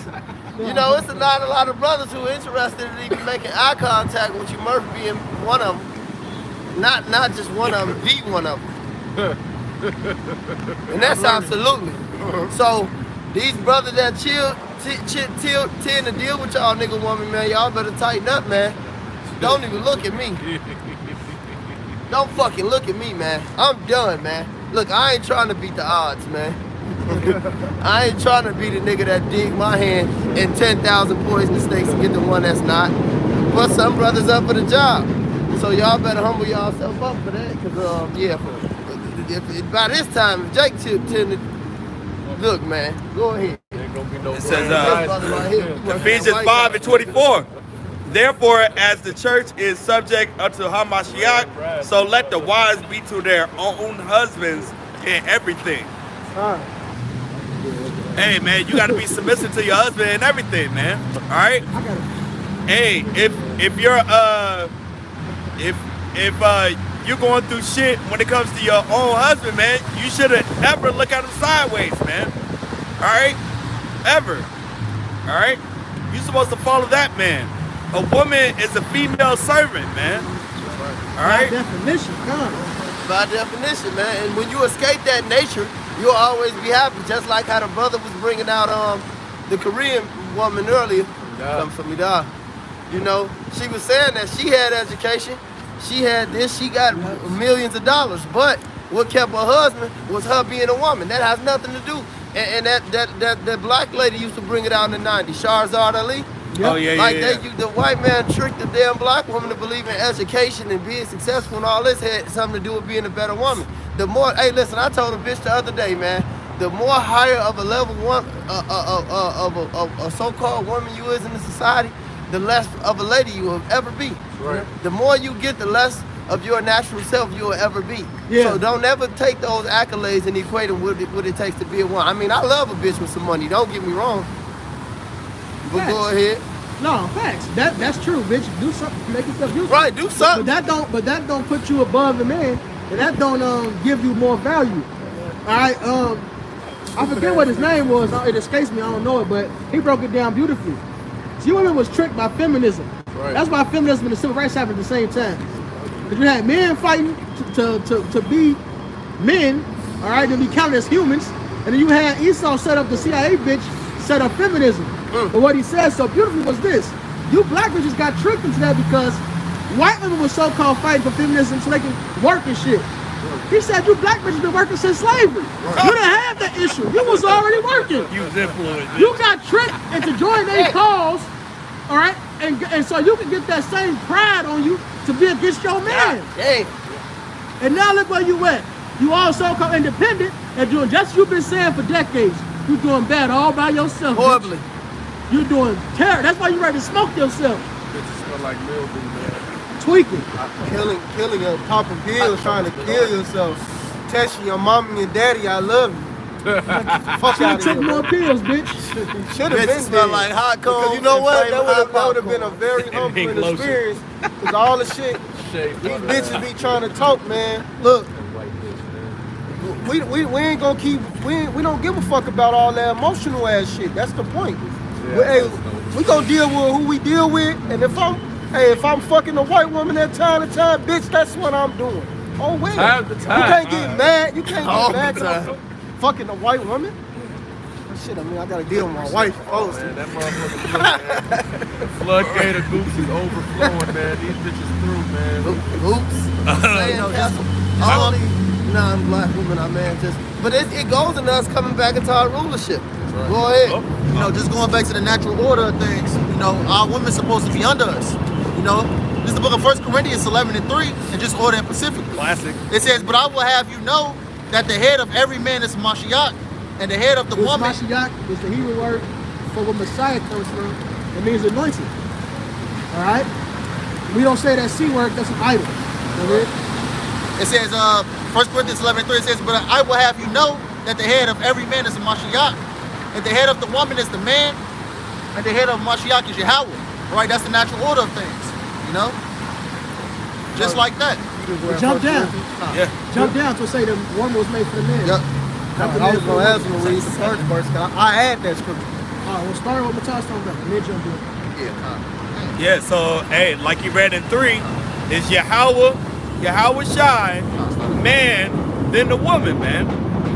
you know, it's not a lot of brothers who are interested in even making eye contact with you, Murph being one of them. Not just one of them, the one of them. And that's absolutely. So, These brothers that tend to deal with y'all nigga woman, man, y'all better tighten up, man. Don't even look at me. Don't fucking look at me, man. I'm done, man. Look, I ain't trying to beat the odds, man. I ain't trying to be the nigga that dig my hand in 10,000 poisonous snakes and get the one that's not. But some brothers up for the job. So y'all better humble yourself up for that. Cause yeah, if by this time, if Jake tend to look, man, go ahead. It says Ephesians 5:24. Therefore, as the church is subject unto Hamashiach, so let the wives be to their own husbands in everything. Hey man, you gotta be submissive to your husband and everything, man. All right. Hey, if you're you're going through shit when it comes to your own husband, man, you shouldn't ever look at him sideways, man. All right, ever. All right, you're supposed to follow that man. A woman is a female servant, man. All right. By definition, by definition, man. And when you escape that nature, you'll always be happy. Just like how the brother was bringing out the Korean woman earlier. Come from me, dog. You know, she was saying that she had education, she had this, she got millions of dollars. But what kept her husband was her being a woman. That has nothing to do. And that black lady used to bring it out in the 90s, Shahrazad Ali. Yep. Oh, yeah, like yeah. The white man tricked the damn black woman to believe in education and being successful and all this had something to do with being a better woman. The more, hey, listen, I told a bitch the other day, man, the more higher of a level one, of a so-called woman you is in the society, the less of a lady you will ever be. Right. The more you get, the less of your natural self you will ever be. Yeah. So don't ever take those accolades and equate them with what it takes to be a woman. I mean, I love a bitch with some money, don't get me wrong. But facts. go ahead. No, facts. That's true, bitch. Do something, make yourself useful. Right, do something. But that don't put you above the man, and that don't give you more value. All right. I forget what his name was. It escapes me. I don't know it, but he broke it down beautifully. See, women was tricked by feminism. Right. That's why feminism and the civil rights happened at the same time. Because you had men fighting to be men, all right, to be counted as humans, and then you had Esau set up the CIA bitch, set up feminism. But what he said so beautifully was this: you black bitches got tricked into that because white women were so-called fighting for feminism so they can work and shit. He said you black bitches been working since slavery. You didn't have the issue. You was already working. You was influenced. You got tricked into joining their cause, all right? And so you can get that same pride on you to be against your man. Hey. And now look where you at. You all so-called independent and doing just you've been saying for decades. You doing bad all by yourself. Horribly. You're doing terror. That's why you ready to smoke yourself. Bitches smell like mildew, man. Tweaking. Killing your popping pills, trying to kill yourself. Texting your mom and your daddy, I love you. Fuck Should've took more pills, bitch. Should have been smell like hot coals. Because you know what? That would have been a popcorn. very humbling experience. Because all the shit, these bitches be trying to talk, man. Look, we ain't gonna keep, we don't give a fuck about all that emotional ass shit. That's the point. We gonna deal with who we deal with, and if I'm fucking a white woman at time to time, bitch, that's what I'm doing. Oh wait, you can't get mad. You can't get mad 'cause I'm fucking a white woman. Shit, I mean, I gotta deal with my wife first. Man, that motherfucker floodgate of goops is overflowing, man. These bitches through, man. Goops. All these non-black women are, man, but it goes into us coming back into our rulership. Right. Go ahead. You know, just going back to the natural order of things, you know, our women supposed to be under us. You know, this is the book of 1 Corinthians 11:3, and just order and Pacific. Classic. It says, but I will have you know that the head of every man is Mashiach, and the head of the woman. Mashiach is the Hebrew word for where Messiah comes from. It means anointed. All right? We don't say that C word, that's an idol. It says, 1 Corinthians 11:3, it says, but I will have you know that the head of every man is a Mashiach, and the head of the woman is the man, and the head of Mashiach is Yahweh. Right? That's the natural order of things. You know? Just like that. Jump down. Yeah. Jump down to say the woman was made for the man. Yep. I was gonna ask you to read the first verse, cause I had that scripture. All right, we'll start with Matthias talking about, and then jump in. Yeah, so, hey, like you read in 3, is Yahweh Shai, man, then the woman, man.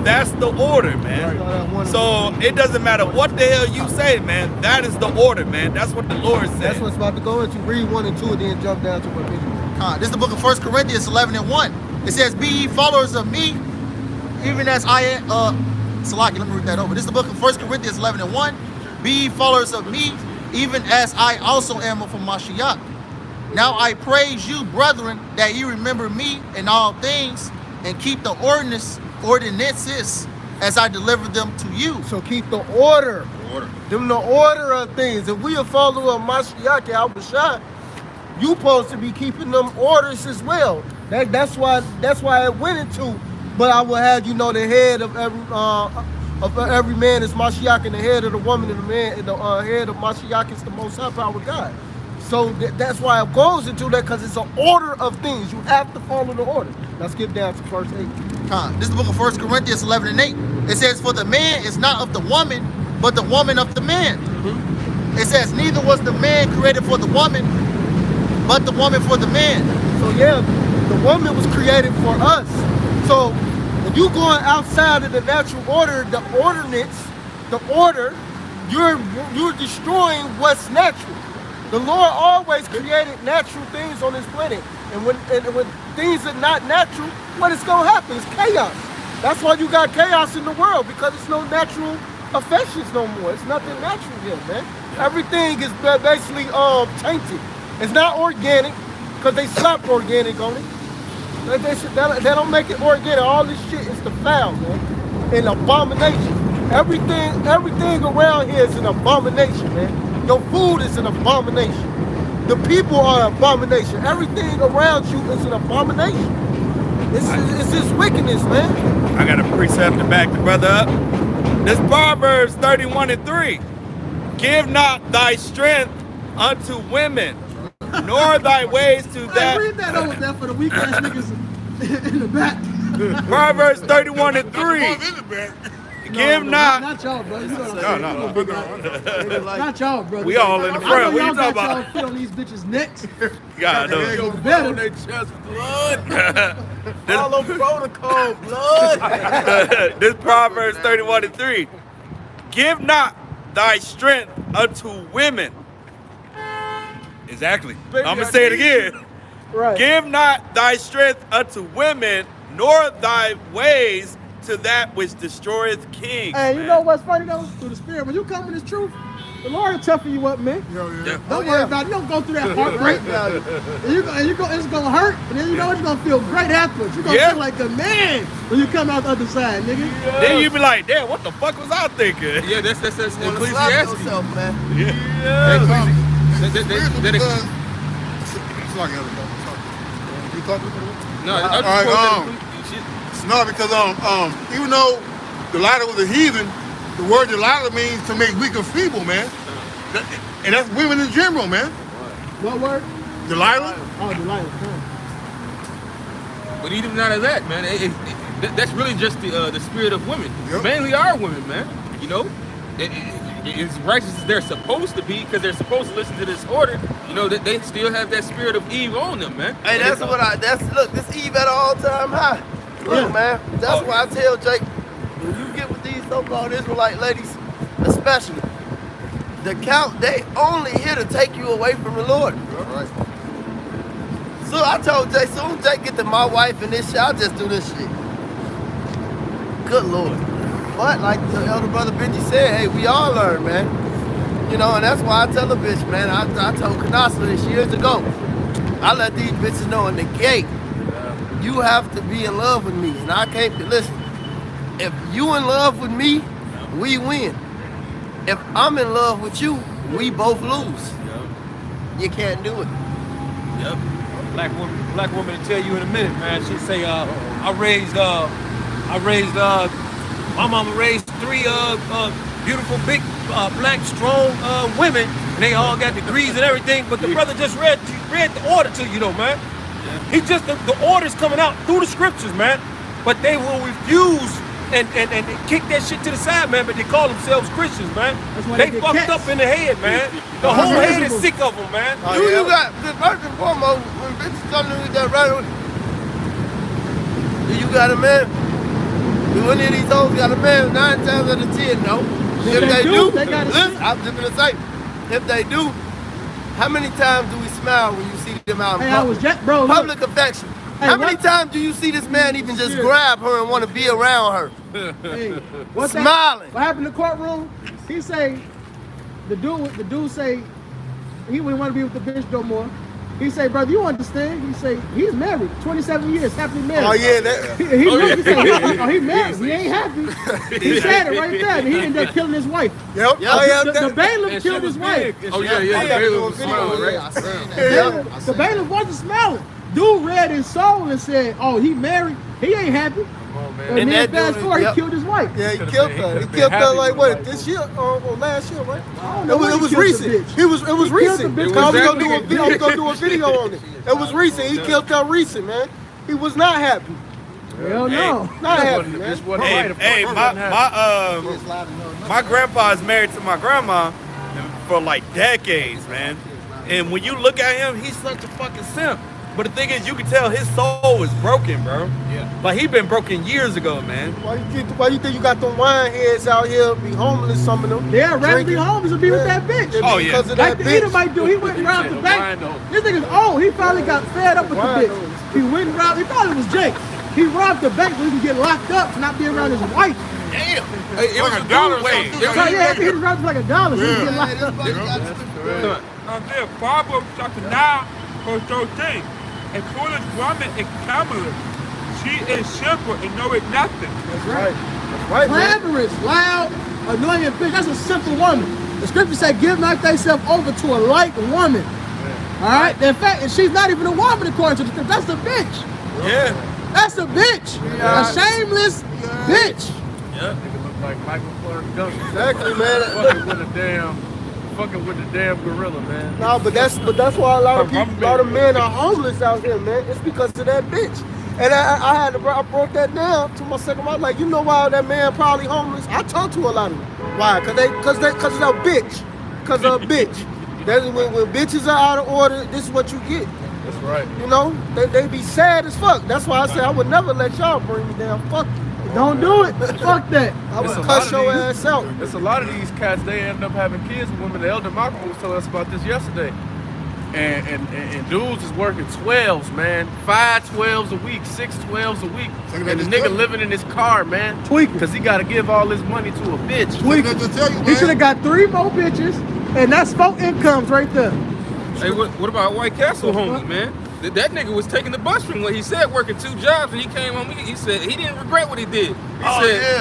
That's the order, man. So it doesn't matter what the hell you say, man. That is the order, man. That's what the Lord said. That's what's about to go into. Read 1 and 2 and then jump down to what This is the book of 1 Corinthians 11 and 1. It says, be ye followers of me, even as I am, Salaki, let me read that over. This is the book of 1 Corinthians 11 and 1. Be ye followers of me, even as I also am of Mashiach. Now I praise you, brethren, that ye remember me in all things, and keep the ordinances as I delivered them to you. So keep the order. Them the order of things. If we a follower of Mashiach al-Bashar, you supposed to be keeping them orders as well. That's why it went into. But I will have you know the head of every man is Mashiach, and the head of the woman and the man, and the head of Mashiach is the Most High Power God. So that's why it goes into that, because it's an order of things. You have to follow the order. Let's get down to verse 8. This is the book of 1 Corinthians 11 and 8. It says, for the man is not of the woman, but the woman of the man. It says, neither was the man created for the woman, but the woman for the man. So yeah, the woman was created for us. So when you going outside of the natural order, the ordinance, the order, you're destroying what's natural. The Lord always created natural things on this planet. And when things are not natural, what is going to happen? It's chaos. That's why you got chaos in the world, because it's no natural affections no more. It's nothing natural here, man. Everything is basically tainted. It's not organic, because they slapped organic on it. They don't make it organic. All this shit is the foul, man. An abomination. Everything around here is an abomination, man. Your food is an abomination. The people are an abomination. Everything around you is an abomination. It's this wickedness, man. I got a precept to back the brother up. This Proverbs 31 and 3. Give not thy strength unto women, nor thy ways to that. Read that over there for the weak ass niggas in the back. Proverbs 31 and 3. Give not. Not y'all, brother. You know what not y'all, brother. We all in the front. What you talking about? Y'all fit on these bitches' necks. God knows. Go better. They chest blood. Follow protocol, blood. This Proverbs 31 and 3. Give not thy strength unto women. Exactly. Baby, I'm going to say it again. Right. Give not thy strength unto women, nor thy ways to that which destroyeth kings. Hey, you know what's funny though? Through the spirit, when you come in this truth, the Lord will toughen you up, man. Don't worry about it. You don't go through that heartbreak. It's gonna hurt, and then you know what? You're gonna feel great afterwards. You're gonna feel like a man when you come out the other side, nigga. Then you be like, damn, what the fuck was I thinking? Yeah, that's Ecclesiastes. Yourself, man. No, because even though Delilah was a heathen, the word Delilah means to make weak or feeble, man. And that's women in general, man. What word? Delilah. Oh, Delilah. But even out of that, man, that's really just the spirit of women. Yep. Mainly our women, man. You know, as righteous as they're supposed to be, because they're supposed to listen to this order. You know, that they still have that spirit of Eve on them, man. Hey, look, this Eve at an all-time high. Look, man, that's why I tell Jake, when you get with these so-called Israelite ladies, especially, they only here to take you away from the Lord. Right. So I told Jay, soon Jake get to my wife and this shit, I'll just do this shit. Good Lord. But like the elder brother Benji said, hey, we all learn, man. You know, and that's why I tell the bitch, man, I told Kanasa this years ago. I let these bitches know in the gate, you have to be in love with me. And I can't, listen, if you in love with me, we win. If I'm in love with you, we both lose. You can't do it. Yep. Black woman to tell you in a minute, man. She say, my mama raised 3 beautiful, big, black, strong women, and they all got degrees and everything. But the brother just read the order to you, though, man. Yeah. He just the order's coming out through the scriptures, man. But they will refuse and kick that shit to the side, man. But they call themselves Christians, man. They fucked up in the head, man. The whole head is sick of them, man. You got the first and foremost when bitches come to me that right. Do you got a man? When any of these hoes got a man, 9 times out of 10, no. If they do, they gotta listen, see. I'm just gonna say, if they do, how many times do we smile when you see them out in Hey, I public? was just, bro. Look, Public affection. Hey, How many what- times do you see this man even just grab her and want to be around her? hey, what's that? Smiling. What happened in the courtroom? He say, the dude say, he wouldn't want to be with the bitch no more. He say, brother, you understand? He say, he's married, 27 years, happily married. Oh yeah, that. He married. He ain't happy. He said it right there, and he ended up killing his wife. Yep. Oh yeah. The bailiff killed his wife. Oh yeah, the bailiff was smiling, right? I seen that. The bailiff wasn't smiling. Dude read his soul and said, "Oh, he married. He ain't happy." And And then that fast dude- forward, yep. he killed his wife. Yeah, he Could've killed been- he her. He could've been killed her happy like with what? life. This year or last year, right? I don't know It when was he killed recent. the bitch. It was He killed recent. the bitch. I was It was gonna do a video. I was gonna do a video on it. It was recent. He killed her recent, man. He was not happy. Hell no. Not happy, man. This wasn't Hey, right. hey, my grandpa is married to my grandma for like decades, man. And when you look at him, he's such a fucking simp. But the thing is, you can tell his soul is broken, bro. Yeah. Like he been broken years ago, man. Why you think you got them wine heads out here be homeless? Some of them. Yeah, rather be Drinking. homeless and be with that bitch. Yeah, Oh, yeah. Because of Like that the bitch. Edomite dude, he went and robbed the said bank. wine, This nigga's old. He finally got fed up with the Wine, bitch. He went and robbed. He thought it was Jake. He robbed the bank so he could get locked up to not be around his wife. Hey, it was a dollar. Wait, It So was yeah, he robbed for like $1. So he could get locked up. there, Proverbs chapter 9, verse 13. A foolish woman is clamorous. She is simple and knoweth nothing. That's right. That's right, man. Clamorous, loud, annoying bitch. That's a simple woman. The scripture said, give not thyself over to a like woman. All right? In fact, and she's not even a woman according to the scripture. That's a bitch. Yeah. That's a bitch. A shameless bitch. Yeah. Nigga look like Michael Clark Duncan. Exactly, man. Fucking with the damn gorilla, man. No, but that's why a lot of men are homeless out here, man. It's because of that bitch. And I broke that down to my second wife. Like, you know why that man probably homeless? I talked to a lot of them. Why? Cause of a bitch. Cause of a bitch. That's when bitches are out of order, this is what you get. That's right. You know, they be sad as fuck. That's why I said I would never let y'all bring me down. Fuck you. Don't do it. Fuck that. I would It's a cuss lot of your these- ass out. It's a lot of these cats, they end up having kids with women. The elder Malcolm was telling us about this yesterday. And dudes is working 12s, man. 5 12s a week, 6 12s a week. Talking And about the this nigga truck. living in his car, man. Tweaking. Because he got to give all his money to a bitch. That's what I tell you, He man. should have got 3 more bitches, and that's 4 incomes right there. Hey, what about White Castle homies, man? That nigga was taking the bus from what he said, working 2 jobs, and he came home. He said he didn't regret what he did.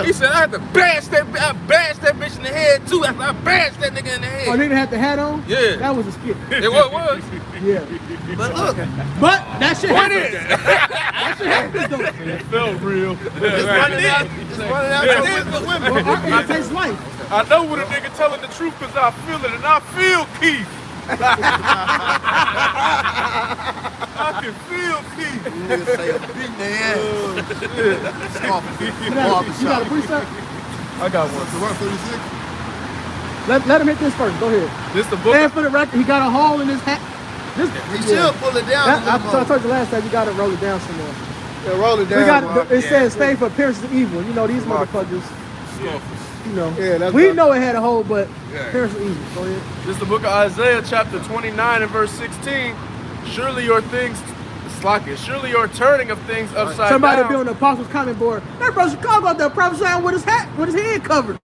He said I had to bash that bitch in the head too. After I bashed that nigga in the Oh, head. nigga had the hat on? Yeah. That was a skit. It was. Yeah. But look, But that shit What happens. is? That shit happens though. It felt real. it's running out. It's running out your It is window. for women. Well, art imitates life. I know when a nigga telling the truth because I feel it, and I feel Keith. I can feel Keith. Niggas say a beat in their ass. You got a precept? I got one. So what, 36? Let him hit this first. Go ahead. This the book. And for the record, he got a hole in his hat. This, He should pull it down a I little more. told you last time, you got to roll it down some more. Yeah, roll it down. We got bro. it says stay for appearances of evil. You know, these motherfuckers, you know. Yeah, that's We right. know it had a hole, but appearance of evil. Go ahead. This is the book of Isaiah, chapter 29 and verse 16. Surely your things, surely your turning of things upside Somebody down. be on the apostles' comment board. That brother Chicago out there prophesying with his hat, with his head covered.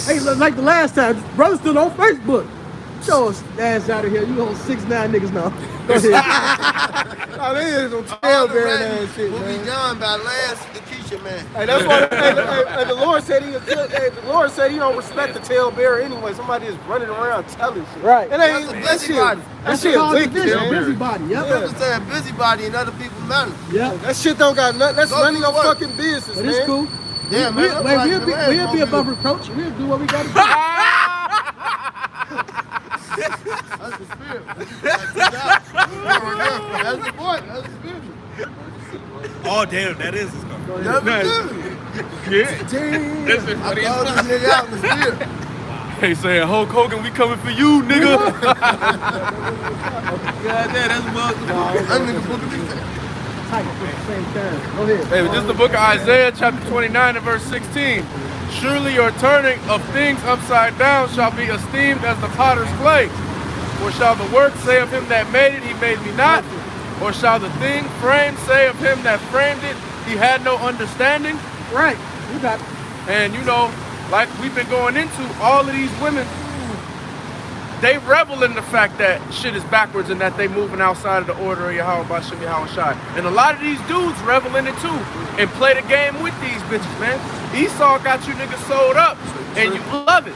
Hey, like the last time, brother still on Facebook. Show us ass out of here. You hold 6'9" niggas now. Go ahead. Oh, they is some All the tailbearing rest ass shit, will be man. done by Lance the Keisha man. Hey, that's why. Hey, the Lord said the Lord said he don't respect the tailbearer anyway. Somebody is running around telling shit. Right. It ain't That's a that shit. busybody. That That's shit called wicked, division, man. busybody. Yep. People saying busybody in other people's matters. Yep. That shit don't got nothing. That's Go none of do your what? fucking business, But man. it's cool. Yeah, man. We'll be above reproach. We'll do what we got to do. That's the spirit. That's the point. That's the spirit. Oh damn, that is his car. That's the spirit. I called this nigga out in the spirit. Hey, saying Hulk Hogan, we coming for you, nigga. God damn, that's what. That nigga book of type at the same time. Go ahead. Hey, this is the book of Isaiah, chapter 29 and verse 16. Surely your turning of things upside down shall be esteemed as the potter's clay. Or shall the work say of him that made it, he made me not? Or shall the thing framed say of him that framed it, he had no understanding? Right. You got it. And you know, like we've been going into, all of these women, they revel in the fact that shit is backwards and that they moving outside of the order of Yahweh Bashim Yahweh Shai. And a lot of these dudes revel in it too and play the game with these bitches, man. Esau got you niggas sold up and you love it.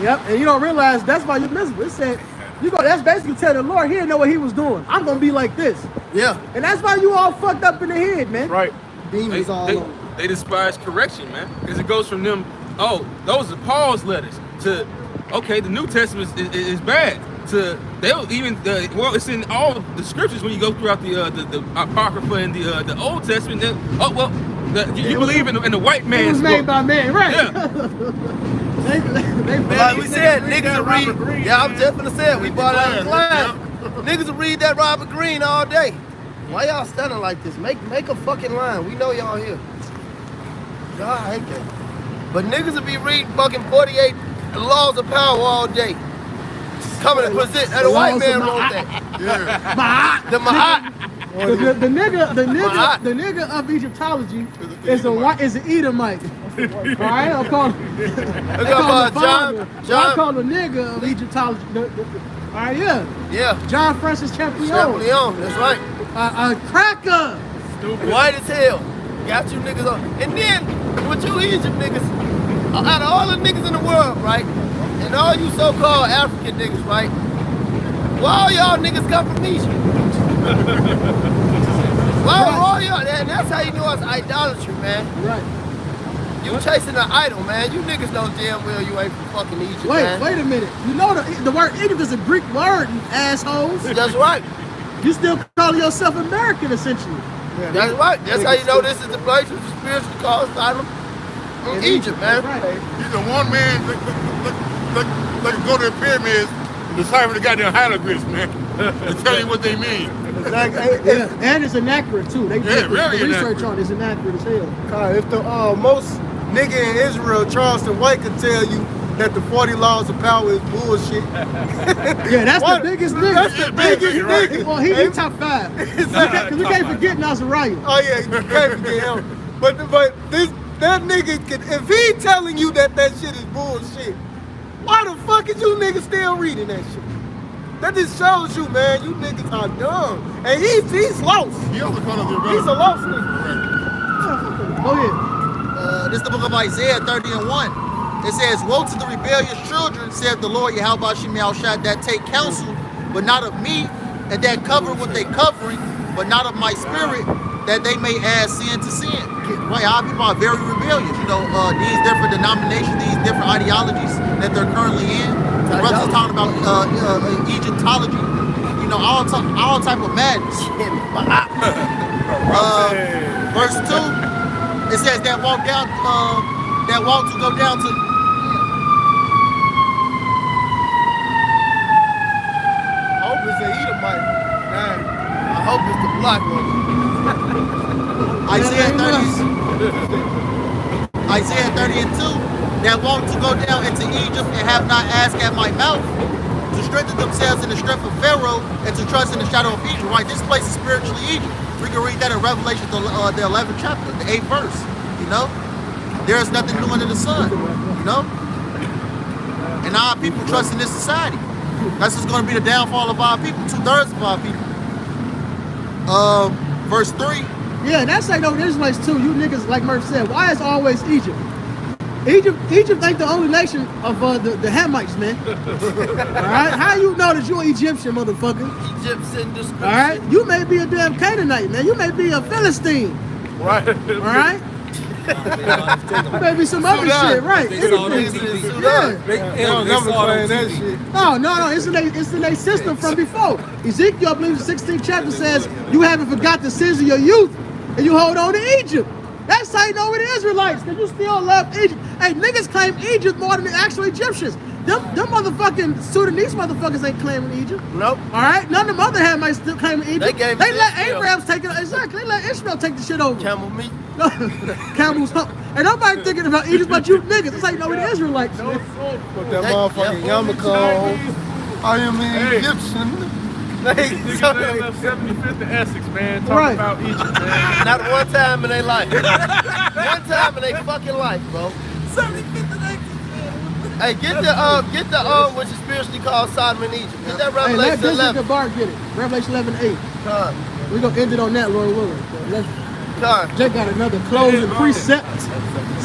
Yep, and you don't realize that's why you're miserable. It said, that's basically telling the Lord he didn't know what he was doing. I'm gonna be like this. Yeah. And that's why you all fucked up in the head, man. Right. Demons all over. They despise correction, man. Because it goes from them, oh, those are Paul's letters, to, okay, the New Testament is bad, to, they'll even, well, it's in all the scriptures when you go throughout the Apocrypha and the Old Testament, then, oh, well, you believe in the white man's It was made book. by man, right? Yeah. Like we said, niggas will read. Yeah, I'm just gonna say it. We bought out in class. Niggas will read that Robert Greene all day. Why y'all standing like this? Make a fucking line. We know y'all here. Y'all hate that. But niggas will be reading fucking 48 Laws of Power all day. Coming to present that a white man wrote that. Ma'at. The Ma'at. The nigga of Egyptology is an Edomite. All right, I'll call the nigga of Egyptology. All right, Yeah. John Francis Champion. That's right. A cracker. Stupid. White as hell. Got you niggas on. And then, with you Egypt niggas, out of all the niggas in the world, right? And all you so-called African niggas, right? Why all y'all niggas come from Egypt? Why all y'all? And that's how you know it's idolatry, man. Right. You chasing an idol, man. You niggas know damn well you ain't from fucking Egypt, man. Wait a minute. You know the word Egypt is a Greek word, you assholes. That's right. You still call yourself American, essentially. Yeah, that's right. That's how you know this is the place which is spiritually called asylum. Egypt, man. Right. He's the one man that go to the pyramids and decipher the goddamn hieroglyphs, man. And tell you what they mean. Yeah. And it's inaccurate too. They really the research on it is inaccurate as hell. If the most nigga in Israel, Charleston White, could tell you that the 40 Laws of Power is bullshit. Yeah, that's the biggest nigga. That's the biggest nigga. Well, he top 5. Because we can't forget Nazariah. Oh yeah, you can't forget him. But that nigga could, if he telling you that shit is bullshit, why the fuck is you niggas still reading that shit? That just shows you, man, you niggas are dumb. And he's lost. He's a lost nigga. Go ahead. This is the book of Isaiah 30 and 1. It says, woe to the rebellious children, saith the Lord Yahweh Shem Yahushua, that take counsel, but not of me, and that cover what they covering, but not of my spirit, that they may add sin to sin. Right, our people are very rebellious. You know, these different denominations, these different ideologies that they're currently in. The brothers talking about Egyptology. You know, all type of madness. Verse 2, it says that walk to go down to. I hope it's an Edomite. I hope it's the black one. Isaiah 30 and 2, that want to go down into Egypt and have not asked at my mouth, to strengthen themselves in the strength of Pharaoh and to trust in the shadow of Egypt. Right, this place is spiritually Egypt. We can read that in Revelation, the 11th chapter, the 8th verse. You know, there is nothing new under the sun. You know, and our people trust in this society. That's what's going to be the downfall of our people. 2/3 of our people. Verse 3. Yeah, that's like no Israelites too. You niggas, like Murph said, why is always Egypt? Egypt ain't the only nation of the Hamites, man. All right, how you know that you're Egyptian, motherfucker? Egyptian description. All right, you may be a damn Canaanite, man. You may be a Philistine. Right. All right. Maybe some other shit, right? They saw Anything. on TV. Yeah. They saw it on TV. No, it's in their system from before. Ezekiel, I believe, the 16th chapter says, you haven't forgot the sins of your youth, and you hold on to Egypt. That's how you know we're the Israelites, because you still love Egypt. Hey, niggas claim Egypt more than the actual Egyptians. them motherfucking Sudanese motherfuckers ain't claiming Egypt. Nope. All right, none of them other Hamites still claiming Egypt. They let Abraham's take it. Exactly. They let Ishmael take the shit over. Camel meat. Camel's hump. And nobody thinking about Egypt but you niggas. It's like, no, the Israelites. Put that motherfucking yarmulke on. I am an Egyptian. Niggas left 75th and Essex, man. Talking about Egypt, man. Not one time in their life. One time in their fucking life, bro. 75th and Essex, man. Hey, get the which is spiritually called Sodom and Egypt. Get that Revelation 11. Hey, let Bishop Gabar get it. Revelation 11:8. We're gonna end it on that, Lord willing. Jake got another closing precept.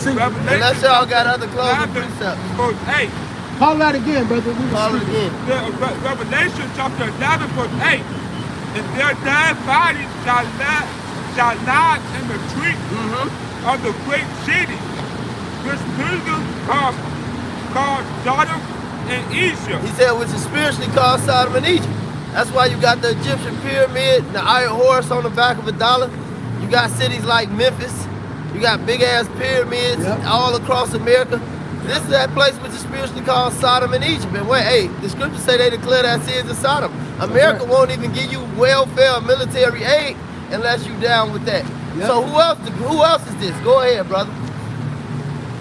Unless y'all got other closing precepts. Hey. Call it out again, brother. Call it again. Revelation chapter 11, verse 8. And their dead bodies shall lie in the street of the great city, which kingdom called Sodom and Egypt. He said, which is spiritually called Sodom and Egypt. That's why you got the Egyptian pyramid and the iron horse on the back of $1. You got cities like Memphis. You got big ass pyramids all across America. This is that place which is spiritually called Sodom and Egypt. And wait, hey, the scriptures say they declare that sins of Sodom. America won't even give you welfare, military aid unless you down with that. So who else is this? Go ahead, brother.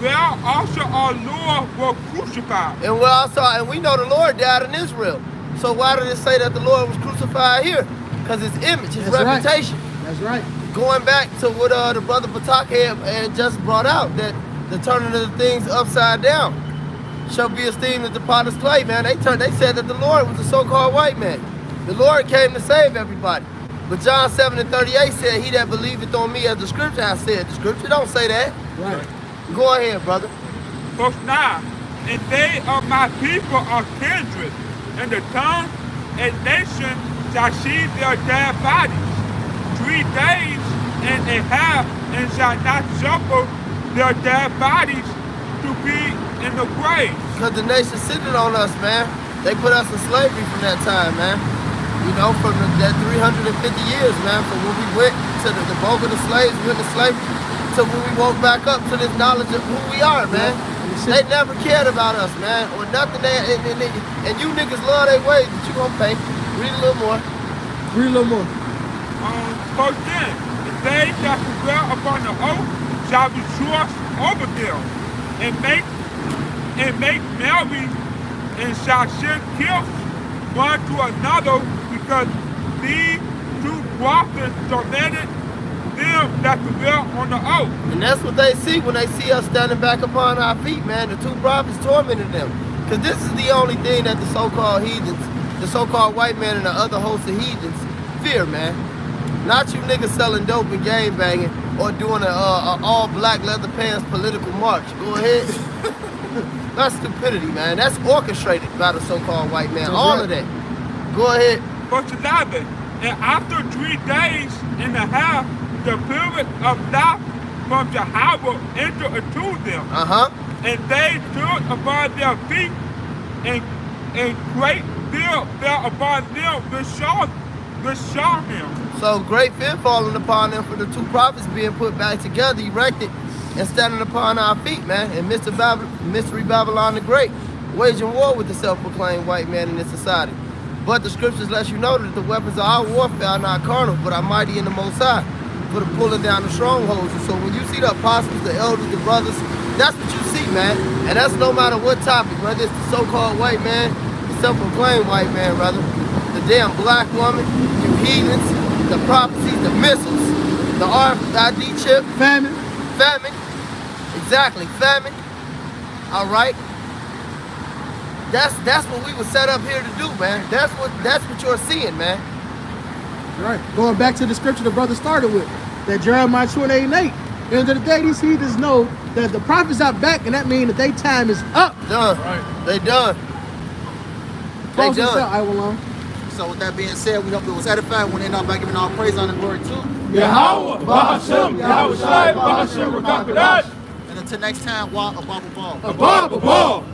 Where also our Lord was crucified. And we know the Lord died in Israel. So why did it say that the Lord was crucified here? Because his image, his reputation. That's right. Going back to what the brother Patak had just brought out, that the turning of the things upside down shall be esteemed as the potter's clay, man. They said that the Lord was a so-called white man. The Lord came to save everybody. But John 7:38 said, he that believeth on me, as the scripture has said. The scripture don't say that. Right. Go ahead, brother. Verse 9. And they of my people are kindred, and the tongue and nation shall see their dead bodies 3 days and a half, and shall not suffer their dead bodies to be in the grave. Because the nation sitting on us, man. They put us in slavery from that time, man. You know, from that 350 years, man. From when we went to the bulk of the slaves, went to slavery, to when we woke back up to this knowledge of who we are, man. They never cared about us, man, or nothing. And you niggas love their ways, but you gonna pay. Read a little more. Read a little more. Verse 10. And they that prevail upon the oath shall rejoice over them, and make merry, and shall shed gifts one to another, because these 2 prophets tormented them that prevail on the oath. And that's what they see when they see us standing back upon our feet, man. The 2 prophets tormented them. Because this is the only thing that the so-called heathens, the so-called white man and the other host of heathens fear, man. Not you niggas selling dope and gang banging or doing a all black leather pants political march. Go ahead. That's stupidity, man. That's orchestrated by the so-called white man. All of that. Go ahead. Verse 11. And after 3 days and a half, the spirit of life from Jehovah entered into them. And they stood upon their feet, and great fear fell upon them which saw him. So great fear falling upon them for the 2 prophets being put back together, erected, and standing upon our feet, man. And Mystery Babylon the Great, waging war with the self-proclaimed white man in this society. But the scriptures let you know that the weapons of our warfare are not carnal, but are mighty in the Most High, for the pulling down the strongholds. And so when you see the apostles, the elders, the brothers, that's what you see, man. And that's no matter what topic, whether it's the so-called white man, the self-proclaimed white man, brother, the damn black woman, you heathens, the prophecies, the missiles, the RFID chip, famine, exactly, famine. All right. That's what we were set up here to do, man. That's what you're seeing, man. Right. Going back to the scripture the brother started with, that Jeremiah 28:8. At the end of the day, these heathens know that the prophets are back, and that means that their time is up. Done. Right. They done. They done. So with that being said, we hope it was edifying. We end up by giving all praise, honor, and glory to Yahweh, Bahashem, Yahweh Shai, Bahashem, Rakakadash. And until next time, walk above the ball. Above the ball.